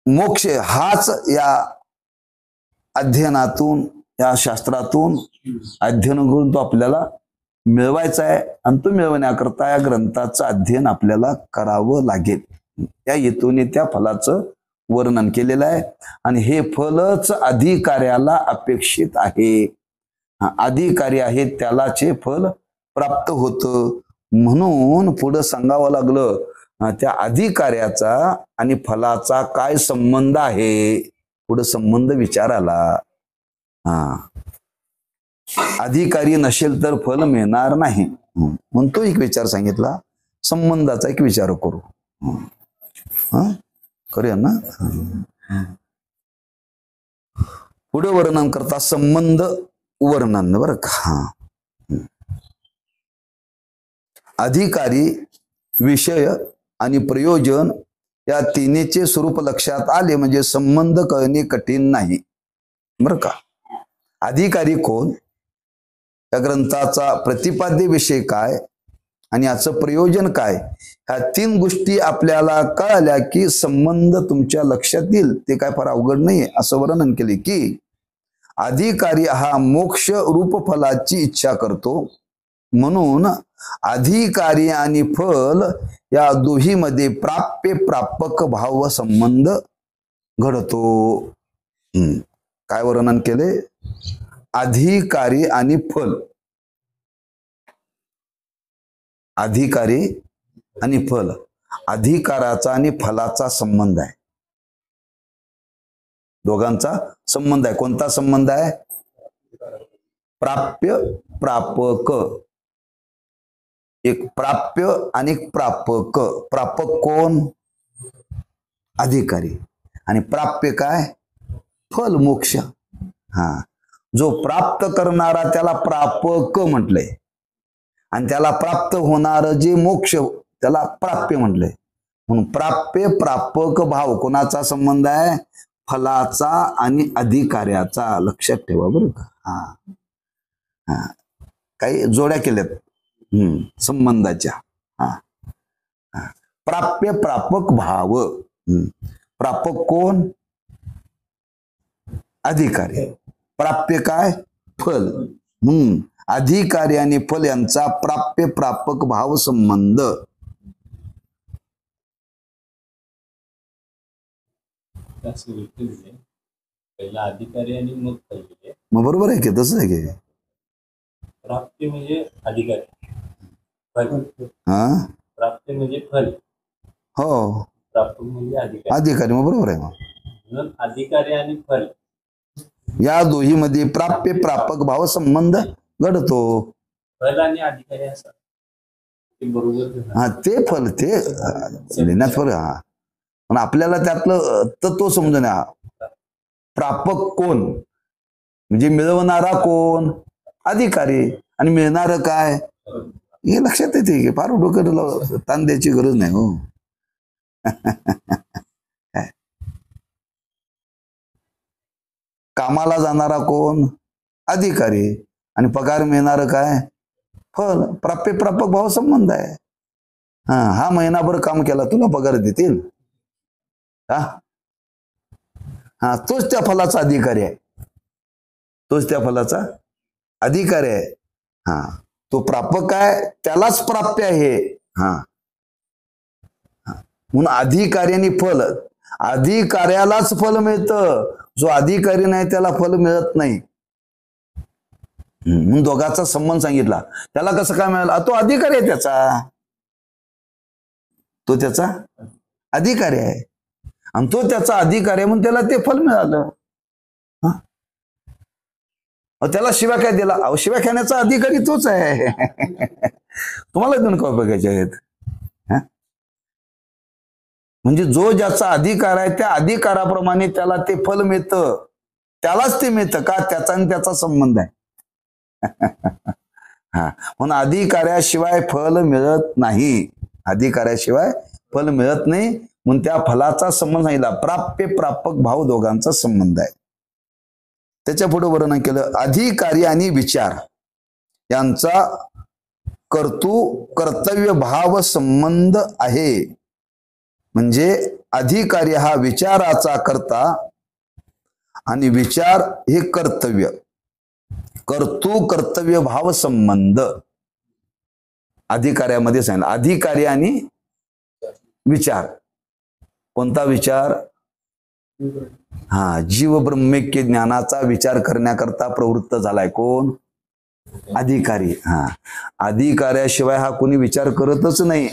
मोक्ष हाच या अध्ययनातून, या शास्त्रातून अध्ययन करून तो आपल्याला मिळवायचा आहे. आणि तो मिळवण्याकरता या ग्रंथाचं अध्ययन आपल्याला करावं लागेल. या हेतूने त्या फलाचं वर्णन केलेलं आहे. आणि हे फलच अधिकार्याला अपेक्षित आहे. अधिकारी आहे त्यालाच हे फल प्राप्त होतं. म्हणून पुढं सांगावं लागलं त्या अधिकार्याचा आणि फलाचा काय संबंध आहे. पुढं संबंध विचाराला. अधिकारी नसेल तर फल मिळणार नाही. म्हणून तो एक विचार सांगितला. संबंधाचा एक विचार करू. करूया ना. पुढे वर्णन करता संबंध वर्णन. बरं का? अधिकारी, विषय आणि प्रयोजन या तिन्हीचे स्वरूप लक्षात आले म्हणजे संबंध कळणे कठीण नाही. बरं का? अधिकारी कोण, या ग्रंथाचा प्रतिपाद्य विषय काय आणि याचं प्रयोजन काय, ह्या तीन गोष्टी आपल्याला कळाल्या की संबंध तुमच्या लक्षात येईल. ते काय फार अवघड नाही. असं वर्णन केले की अधिकारी हा मोक्ष रूप फलाची इच्छा करतो. म्हणून अधिकारी आणि फल या दोहीमध्ये प्राप्य प्रापक भाव संबंध घडतो. काय वर्णन केले? अधिकारी आणि फल, अधिकारी आणि फल, अधिकाराचा आणि फलाचा संबंध आहे. दोघांचा संबंध आहे. कोणता संबंध आहे? प्राप्य प्रापक. एक प्राप्य आणि एक प्रापक. प्रापक कोण? अधिकारी. आणि प्राप्य काय? फल, मोक्ष. जो प्राप्त करणारा त्याला प्रापक म्हटलंय आणि त्याला प्राप्त होणार जे मोक्ष त्याला प्राप्य म्हटलंय. म्हणून प्राप्य प्रापक भाव कोणाचा संबंध आहे? फलाचा आणि अधिकार्याचा. लक्षात ठेवा बरं का? काही जोड्या केल्यात संबंधाच्या. प्राप्य प्रापक भाव. प्रापक कोण? अधिकारी. प्राप्य काय? फल. अधिकारी आणि फल यांचा प्राप्य प्रापक भाव संबंध. पहिला अधिकारी आणि मग फल. मग बरोबर आहे की? तसं आहे की? प्राप्ती म्हणजे अधिकारी, फल. प्राप्ती म्हणजे फल. हो, प्राप्ती म्हणजे अधिकारी. अधिकारी. मग बरोबर आहे. म्हणून अधिकारी आणि फल या दोहीमध्ये प्राप्य प्रापक भाव संबंध घडतो. फल आणि अधिकारी असं बरोबर. ते फल ते लिहिण्यात फरक. पण आपल्याला त्यातलं तत्व समजून. प्रापक कोण म्हणजे मिळवणारा कोण? अधिकारी. आणि मिळणार काय? हे लक्षात येते की फार डोक्याला ताण द्यायची गरज नाही. हो कामाला जाणारा कोण? अधिकारी. आणि पगार मिळणार काय? फल. प्राप्य प्रापक भाव संबंध आहे. हा महिनाभर काम केला तुला पगार देतील का? हा, तोच त्या फलाचा अधिकारी आहे. तोच त्या फलाचा अधिकारी आहे. हा, तो प्रापक आहे, त्यालाच प्राप्य आहे. हा, म्हणून अधिकारी आणि फल, अधिकाऱ्यालाच फल मिळतं, जो अधिकारी नाही त्याला फल मिळत नाही. म्हणून दोघांचा संबंध सांगितला. त्याला कसं काय मिळालं? तो अधिकारी आहे त्याचा, तो त्याचा अधिकारी आहे आणि तो त्याचा अधिकारी आहे म्हणून त्याला ते फल मिळालं. त्याला शिव्या काय दिला? अहो, शिव्या खाण्याचा अधिकारी तोच आहे. तुम्हाला दोन काय बघायचे आहेत? म्हणजे जो ज्याचा अधिकार आहे त्या अधिकाराप्रमाणे त्याला ते फल मिळतं, त्यालाच ते मिळतं का? त्याचा आणि त्याचा संबंध आहे. हा, म्हणून अधिकाऱ्याशिवाय फल मिळत नाही. अधिकाऱ्याशिवाय फल मिळत नाही म्हणून त्या फलाचा संबंध सांगितला. प्राप्य प्रापक भाव दोघांचा संबंध आहे. त्याच्या पुढे वर्णन केलं, अधिकारी आणि विचार यांचा कर्तव्य भाव संबंध आहे. म्हणजे अधिकारी हा विचाराचा करता आणि विचार हे कर्तव्य, कर्तव्य भाव संबंध अधिकाऱ्यामध्ये सांगितलं. अधिकारी आणि विचार. कोणता विचार? हा, जीव ब्रह्मैक्य ज्ञानाचा विचार करण्याकरता प्रवृत्त झालाय कोण? अधिकारी. हा, अधिकाऱ्याशिवाय हा कोणी विचार करतच नाही.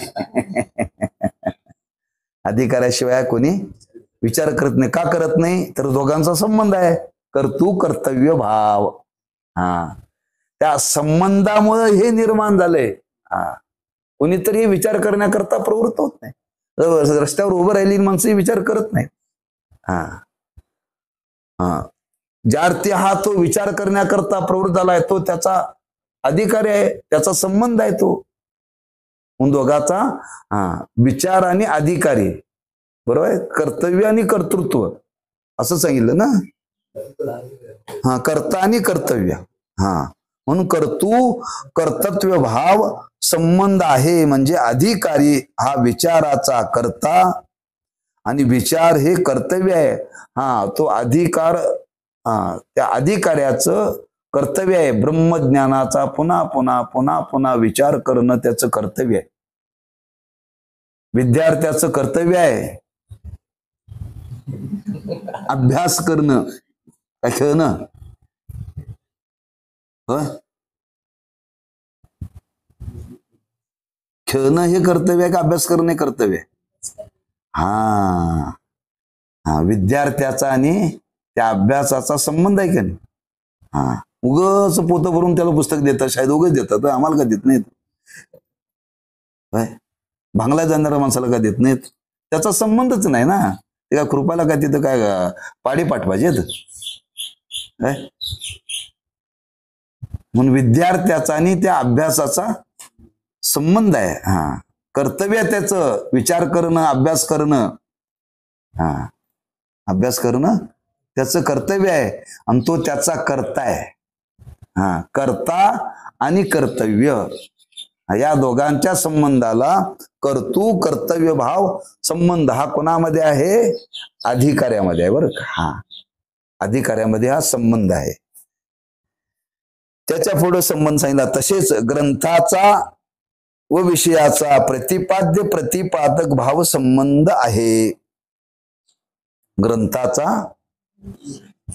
अधिकाऱ्याशिवाय कोणी विचार करत नाही. का करत नाही? तर दोघांचा संबंध आहे, कर्तव्य भाव. हा, त्या संबंधामुळे हे निर्माण झालंय. हा, कोणीतरी विचार करण्याकरता प्रवृत्त होत नाही. रस्त्यावर उभं राहिली माणसं विचार करत नाही. हा हा, ज्यार्थी हा तो विचार करण्याकरता प्रवृत्त झालाय तो त्याचा अधिकारी आहे, त्याचा संबंध आहे तो. दोघाचा विचार आणि अधिकारी, बरोबर आहे. कर्तव्य आणि कर्तृत्व असं सांगितलं ना. हा, कर्ता आणि कर्तव्य. हा, म्हणून कर्तव्य भाव संबंध आहे. म्हणजे अधिकारी हा विचाराचा कर्ता आणि विचार हे कर्तव्य आहे. हा, तो अधिकार त्या अधिकाऱ्याचं कर्तव्य आहे. ब्रह्मज्ञानाचा पुन्हा पुन्हा पुन्हा पुन्हा विचार करणं त्याचं कर्तव्य आहे. विद्यार्थ्याचं कर्तव्य आहे अभ्यास करणं, काय खेळणं. खेळणं हे कर्तव्य आहे का अभ्यास करणं हे कर्तव्य आहे? हा हा, विद्यार्थ्याचा आणि त्या अभ्यासाचा संबंध आहे का नाही? हा, उगच पोतं भरून त्याला पुस्तक देतात, शाळेत उगच देतात. आम्हाला का देत नाहीत? भांगला जाणाऱ्या माणसाला का देत नाहीत? त्याचा संबंधच नाही ना. ते का कृपाला काय तिथं काय पाडी पाठवायचे? म्हणून विद्यार्थ्याचा आणि त्या अभ्यासाचा संबंध आहे. हा, कर्तव्य त्याचं विचार करणं, अभ्यास करणं. हा, अभ्यास करणं त्याचं कर्तव्य आहे आणि तो त्याचा कर्ता आहे. हा, कर्ता आणि कर्तव्य या दोघांच्या संबंधाला कर्तव्य भाव संबंध हा कोणामध्ये आहे? अधिकाऱ्यामध्ये आहे, बरं का. हा, अधिकाऱ्यामध्ये हा संबंध आहे. त्याच्या पुढे संबंध सांगितला. तसेच ग्रंथाचा व विषयाचा प्रतिपाद्य प्रतिपादक भाव संबंध आहे. ग्रंथाचा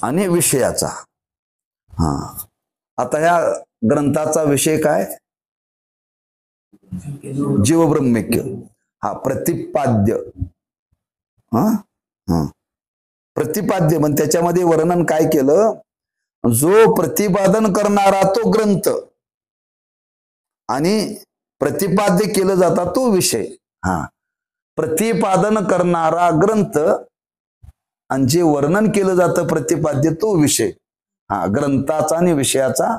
आणि विषयाचा. हा, आता या ग्रंथाचा विषय काय? जीव ब्रह्मैक्य. हा, प्रतिपाद्य. प्रतिपाद्य म्हणजे त्याच्यामध्ये वर्णन काय केलं? जो प्रतिपादन करणारा तो ग्रंथ आणि प्रतिपाद्य केलं जाता तो विषय. हा, प्रतिपादन करणारा ग्रंथ आणि जे वर्णन केलं जातं प्रतिपाद्य तो विषय. हा, ग्रंथाचा आणि विषयाचा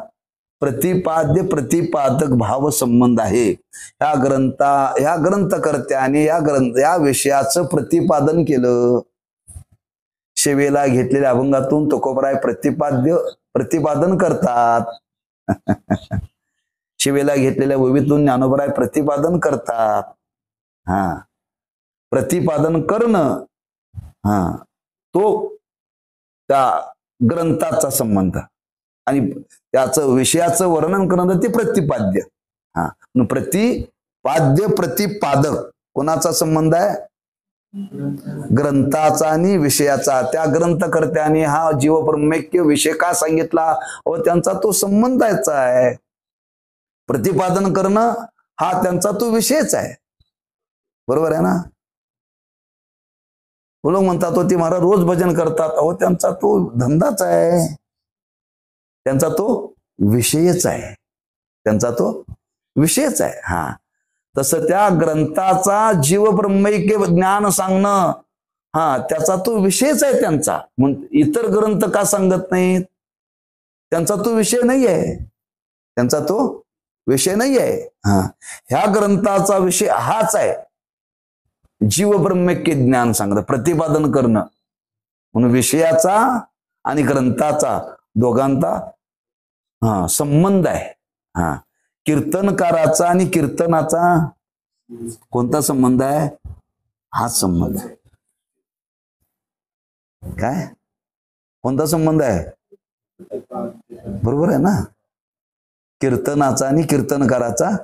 प्रतिपाद्य प्रतिपादक भाव संबंध आहे. या ग्रंथकर्त्याने या विषयाचं प्रतिपादन केलं. सेवेला घेतलेल्या अभंगातून तुकोबराय प्रतिपादन करतात. सेवेला घेतलेल्या ओवीतून ज्ञानोबराय प्रतिपादन करतात. हा, प्रतिपादन करणं, हा, तो त्या ग्रंथाचा संबंध आणि त्याचं विषयाचं वर्णन करणं ते प्रतिपाद्य. प्रतिपाद्य प्रतिपादक कोणाचा संबंध आहे? ग्रंथाचा आणि विषयाचा. त्या ग्रंथकर्त्याने हा जीवब्रह्मैक्य विषय का सांगितला व त्यांचा तो संबंधाचा आहे. प्रतिपादन करणं हा त्यांचा तो विषयच आहे. बरोबर आहे ना? लोक म्हणतात तो ते महाराज रोज भजन करतात. अहो त्यांचा तो धंदाच आहे, त्यांचा तो विषयच आहे, त्यांचा तो विषयच आहे. हा तसं त्या ग्रंथाचा जीवब्रह्मैक्य ज्ञान सांगणं त्याचा तो विषयच आहे त्यांचा. मग इतर ग्रंथ का सांगत नाहीत? त्यांचा तो विषय नाही आहे, त्यांचा तो विषय नाही आहे. ह्या ग्रंथाचा विषय हाच आहे, जीवब्रह्मैक्य ज्ञान सांगणं, प्रतिपादन करणं. म्हणून विषयाचा आणि ग्रंथाचा दोघांचा संबंध आहे. कीर्तनकाराचा आणि कीर्तनाचा कोणता संबंध आहे? हाच संबंध आहे. काय कोणता संबंध आहे? बरोबर आहे ना? कीर्तनाचा आणि कीर्तनकाराचा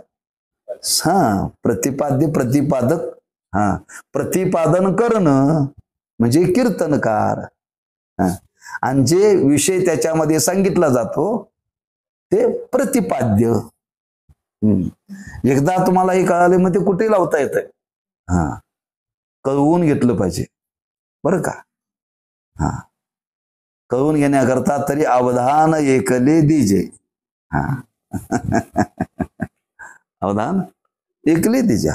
प्रतिपाद्य प्रतिपादक. प्रतिपादन करणं म्हणजे कीर्तनकार, आणि जे विषय त्याच्यामध्ये सांगितला जातो ते प्रतिपाद्य. एकदा तुम्हाला हे कळाले मग ते कुठे लावता येत आहे. कळवून घेतलं पाहिजे बरं का. कळवून घेण्याकरता तरी अवधान एकले दिजे. अवधान एकले दिजे.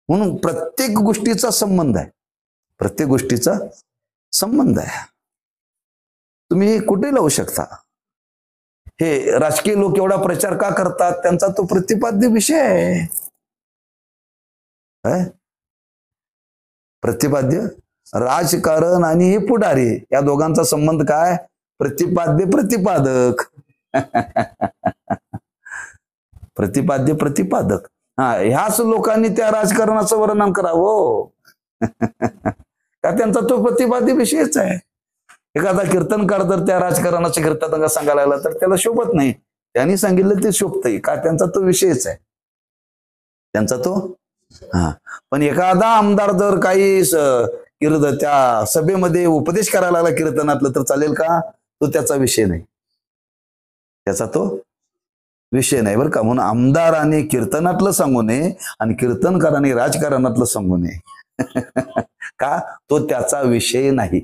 म्हणून प्रत्येक गोष्टीचा संबंध आहे, प्रत्येक गोष्टीचा संबंध आहे. तुम्ही कुठे लावू शकता. हे राजकीय लोक एवढा प्रचार का करतात? त्यांचा तो प्रतिपाद्य विषय आहे. प्रतिपाद्य राजकारण आणि हे पुढारी या दोघांचा संबंध काय? प्रतिपाद्य प्रतिपादक. प्रतिपाद्य प्रतिपादक. ह्याच लोकांनी त्या राजकारणाचं वर्णन करावं का त्यांचा तो प्रतिपाद्य विषयच आहे. एखादा कीर्तनकार जर त्या राजकारणाचे कीर्तन सांगायला लागला तर त्याला शोभत नाही. त्यांनी सांगितलं ते शोभतंय का त्यांचा तो विषयच आहे, त्यांचा तो. पण एखादा आमदार जर काही त्या सभेमध्ये उपदेश करायला लागला कीर्तनातलं तर चालेल का? तो त्याचा विषय नाही, त्याचा तो विषय नाही बरं का. म्हणून आमदाराने कीर्तनातलं सांगू नये आणि कीर्तनकाराने राजकारणातलं सांगू नये का? तो त्याचा विषय नाही.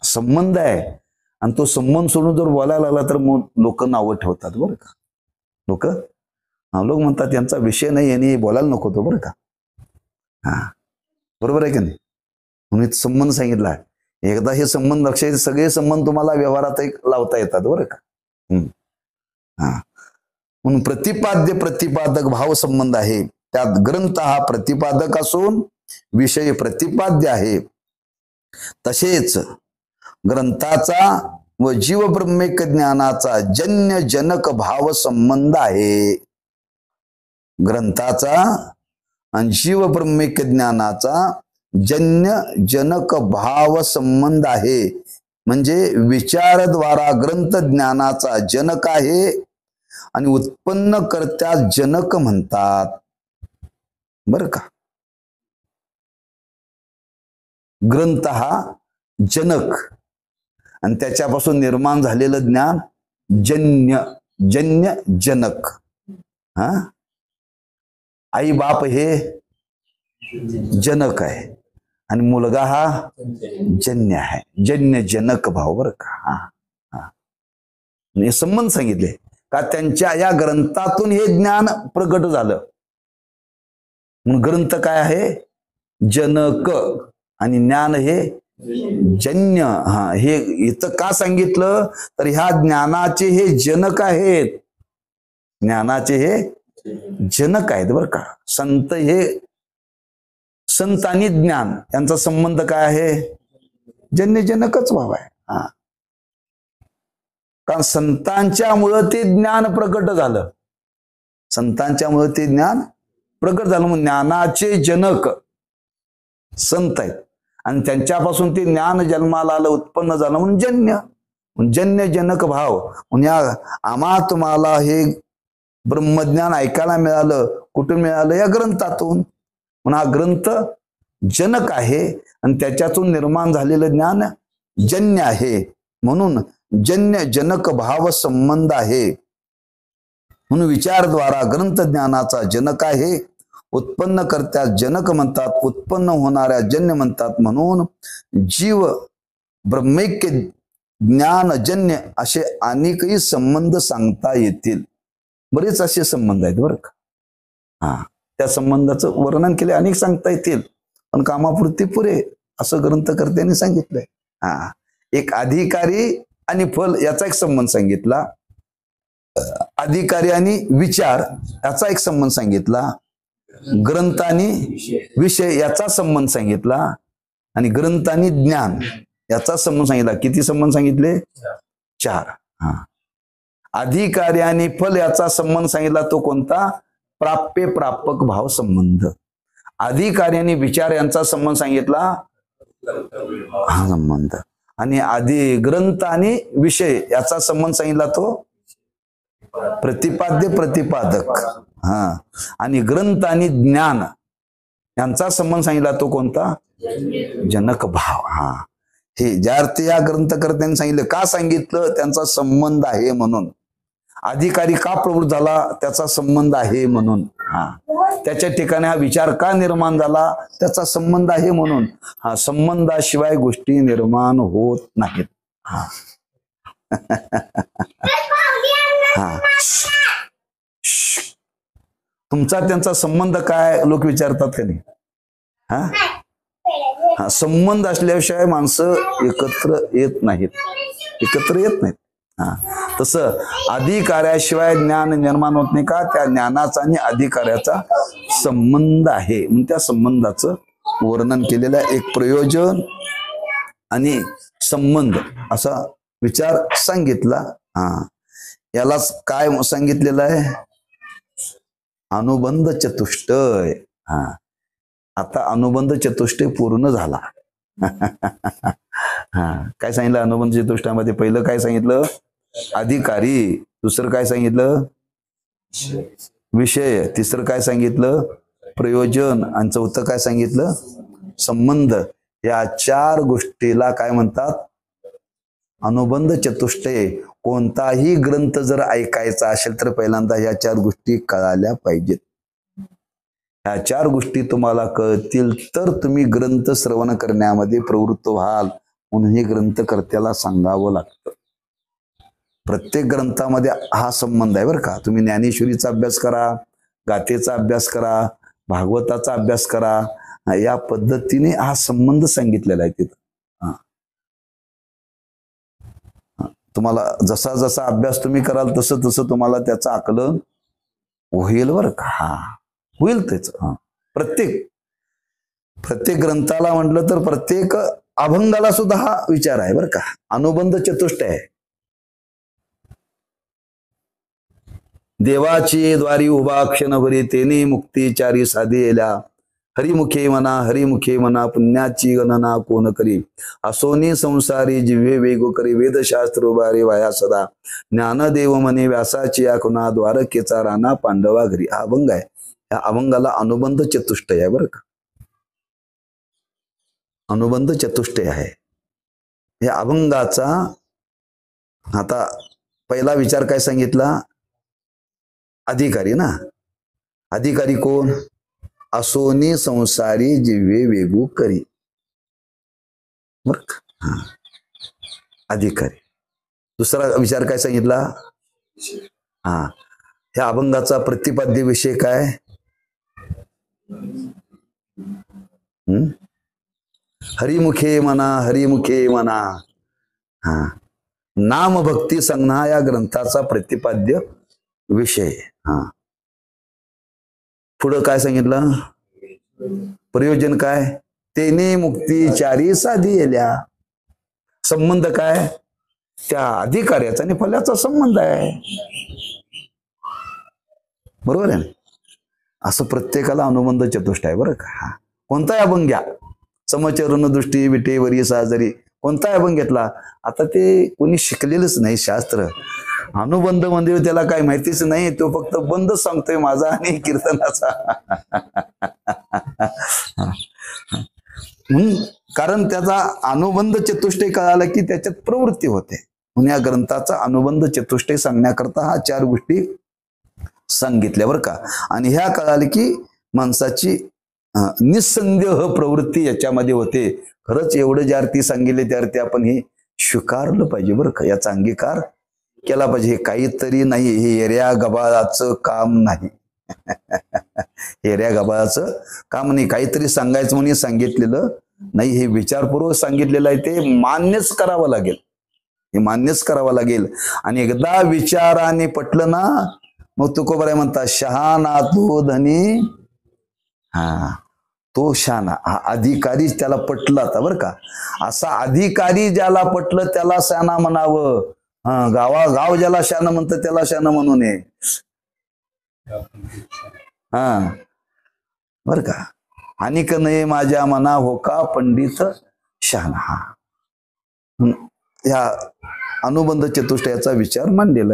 संबंध आहे आणि तो संबंध सोडून जर बोलायला लागला तर मग लोक नावं ठेवतात बरं का. लोक म्हणतात यांचा विषय नाही आणि बोलायला नको तो बरं का. बरोबर आहे की नाही? म्हणून संबंध सांगितला. एकदा हे संबंध लक्षात, सगळे संबंध तुम्हाला व्यवहारात लावता येतात बरं का. म्हणून प्रतिपाद्य प्रतिपादक भाव संबंध आहे. त्यात ग्रंथ हा प्रतिपादक असून विषय प्रतिपाद्य आहे. तसेच ग्रंथाचा व जीवब्रह्मैक्य ज्ञानाचा जन्य जनक भाव संबंध आहे. ग्रंथाचा आणि जीवब्रह्मैक्य ज्ञानाचा जन्य जनक भाव संबंध आहे. म्हणजे विचारद्वारा ग्रंथ ज्ञानाचा जनक आहे आणि उत्पन्न करत्या जनक म्हणतात बरं का. ग्रंथ हा जनक आणि त्याच्यापासून निर्माण झालेलं ज्ञान जन्य जनक. आई बाप हे जनक आहे आणि मुलगा हा जन्य आहे. जन्य जनक भाव बरं का. हे संबंध सांगितले का त्यांच्या या ग्रंथातून हे ज्ञान प्रगट झालं. म्हणून ग्रंथ काय आहे? जनक आणि ज्ञान हे जन्य. हे इथं का सांगितलं तर ह्या ज्ञानाचे हे जनक आहेत, ज्ञानाचे हे जनक आहेत बरं का. संत आणि ज्ञान यांचा संबंध काय आहे? जन्य जनकच भाव आहे. कारण संतांच्यामुळं ते ज्ञान प्रकट झालं, संतांच्यामुळे ते ज्ञान प्रकट झालं. म्हणून ज्ञानाचे जनक संत आहेत आणि त्यांच्यापासून ते ज्ञान जन्माला आलं, उत्पन्न झालं म्हणून जन्य, जन्य जनक भाव. म्हणून या आम्हा तुम्हाला हे ब्रह्मज्ञान ऐकायला मिळालं. कुठून मिळालं? या ग्रंथातून. म्हणून हा ग्रंथ जनक आहे आणि त्याच्यातून निर्माण झालेलं ज्ञान जन्य आहे. म्हणून जन्य जनक भाव संबंध आहे. म्हणून विचारद्वारा ग्रंथ ज्ञानाचा जनक आहे. उत्पन्न करत्यास जनक म्हणतात, उत्पन्न होणाऱ्या जन्य म्हणतात. म्हणून जीव ब्रह्मैक्य ज्ञानजन्य असे अनेकही संबंध सांगता येतील. बरेच असे संबंध आहेत बरं का. त्या संबंधाचं वर्णन केले अनेक सांगता येतील, पण कामापुरती पुरे असं ग्रंथकर्त्यांनी सांगितलंय. एक अधिकारी आणि फल याचा एक संबंध सांगितला, अधिकारी आणि विचार याचा एक संबंध सांगितला, ग्रंथ आणि विषय याचा संबंध सांगितला, आणि ग्रंथ आणि ज्ञान याचा संबंध सांगितला. किती संबंध सांगितले? 4. अधिकारी आणि फल याचा संबंध सांगितला तो कोणता? प्राप्य प्रापक भाव संबंध. अधिकारी आणि विचार यांचा संबंध सांगितला हा संबंध. आणि आधी ग्रंथ आणि विषय याचा संबंध सांगितला तो प्रतिपाद्य प्रतिपादक. आणि ग्रंथ आणि ज्ञान यांचा संबंध सांगितला तो कोणता? जनक भाव. हे ज्या अर्थी या ग्रंथकर्त्यांनी सांगितलं, का सांगितलं? त्यांचा संबंध आहे म्हणून. अधिकारी का प्रवृत्त झाला? त्याचा संबंध आहे म्हणून. त्याच्या ठिकाणी हा विचार का निर्माण झाला? त्याचा संबंध आहे म्हणून. संबंधाशिवाय गोष्टी निर्माण होत नाहीत. तुमचा त्यांचा संबंध काय? लोक विचारतात का नाही? संबंध असल्याशिवाय माणसं एकत्र येत नाहीत. तसं अधिकाऱ्याशिवाय ज्ञान निर्माण होत नाही का? त्या ज्ञानाचा आणि अधिकाऱ्याचा संबंध आहे. म्हणून त्या संबंधाचं वर्णन केलेलं आहे. एक प्रयोजन आणि संबंध असा विचार सांगितला. यालाच काय सांगितलेलं आहे? अनुबंध चतुष्टय. आता अनुबंध चतुष्टय पूर्ण झाला. काय सांगितलं अनुबंध चतुष्टयामध्ये? पहिलं काय सांगितलं? अधिकारी. दुसरं काय सांगितलं? विषय. तिसरं काय सांगितलं? प्रयोजन. आणि चौथं काय सांगितलं? संबंध. या 4 गोष्टीला काय म्हणतात? अनुबंध चतुष्टय. कोणताही ग्रंथ जर ऐकायचा असेल तर पहिल्यांदा ह्या 4 गोष्टी कळाल्या पाहिजेत. ह्या 4 गोष्टी तुम्हाला कळतील तर तुम्ही ग्रंथ श्रवण करण्यामध्ये प्रवृत्त व्हाल. म्हणून हे ग्रंथकर्त्याला सांगावं लागतं. प्रत्येक ग्रंथामध्ये हा संबंध आहे बरं का. तुम्ही ज्ञानेश्वरीचा अभ्यास करा, गाथेचा अभ्यास करा, भागवताचा अभ्यास करा. या पद्धतीने हा संबंध सांगितलेला आहे तिथं. तुम्हाला जसा जसा अभ्यास तुम्ही कराल तसं तसं तुम्हाला त्याचं आकलन होईल बरं का. होईल त्याच. प्रत्येक ग्रंथाला म्हटलं तर प्रत्येक अभंगाला सुद्धा हा विचार आहे बरं का. अनुबंध चतुष्टय आहे. देवाची द्वारी उभा क्षणभरी तेने मुक्ती 4 साधेल्या. हरिमुखे म्हणा पुण्याची गणना कोण करी. असोनी संसारी जिव्हे वेगो करी. वेदशास्त्र उभारे वाया सदा. ज्ञानदेव म्हणे व्यासाची आखुना द्वारकेचा राणा पांडवा घरी. हा अभंग आहे. या अभंगाला अनुबंध चतुष्टय आहे बरं का. अनुबंध चतुष्टय आहे. या अभंगाचा आता पहिला विचार काय सांगितला? अधिकारी ना. अधिकारी कोण? असोनी संसारी जिव्हे वेगू करी. बर का. अधिकारी. दुसरा विचार काय सांगितला? ह्या अभंगाचा प्रतिपाद्य विषय काय? हरिमुखे म्हणा. नाम भक्ती संज्ञा या ग्रंथाचा प्रतिपाद्य विषय. पुढं काय सांगितलं? प्रयोजन काय? तेने मुक्ती 4 साधेल्या. संबंध काय? त्या अधिकाऱ्याचा आणि फल्याचा संबंध आहे. बरोबर आहे ना. असं प्रत्येकाला अनुबंध चतुष्टय आहे बरं का. कोणताही अभंग घ्या, समचरण दृष्टी विटे वरी साजरी कोणता अभंग घेतला. आता ते कोणी शिकलेलंच नाही शास्त्र. अनुबंध म्हणजे त्याला काय माहितीच नाही. तो फक्त बंद सांगतोय माझा आणि कीर्तनाचा. कारण त्याचा अनुबंध चतुष्टय कळाला की त्याच्यात प्रवृत्ती होते. म्हणून या ग्रंथाचा अनुबंध चतुष्टय सांगण्याकरता हा 4 गोष्टी सांगितल्या बरं का. आणि ह्या कळाले की माणसाची निसंदेह प्रवृत्ती याच्यामध्ये होते. खरंच एवढं ज्या अर्थी सांगितले त्या अर्थी आपण हे स्वीकारलं पाहिजे बरं का. याचा अंगीकार केला पाहिजे. हे काहीतरी नाही, हे एऱ्या गबाळाचं काम नाही. एऱ्या गबाळाचं काम नाही. काहीतरी सांगायचं म्हणून सांगितलेलं नाही. हे विचारपूर्वक सांगितलेलं आहे. ते मान्यच करावं लागेल. हे मान्यच करावं लागेल. आणि एकदा विचाराने पटलं ना मग तुकोबाराय म्हणतात शहाणा तो धनी. तो शहाणा हा अधिकारी त्याला पटलं. आता बरं का असा अधिकारी ज्याला पटलं त्याला शहाणा म्हणावं. गाव ज्याला शहाणा म्हणतं त्याला शहाणा म्हणू नये. बर का. अनिक नये माझ्या मना हो का पंडित शहाणा. ह्या अनुबंध चतुष्टयाचा विचार मांडलेला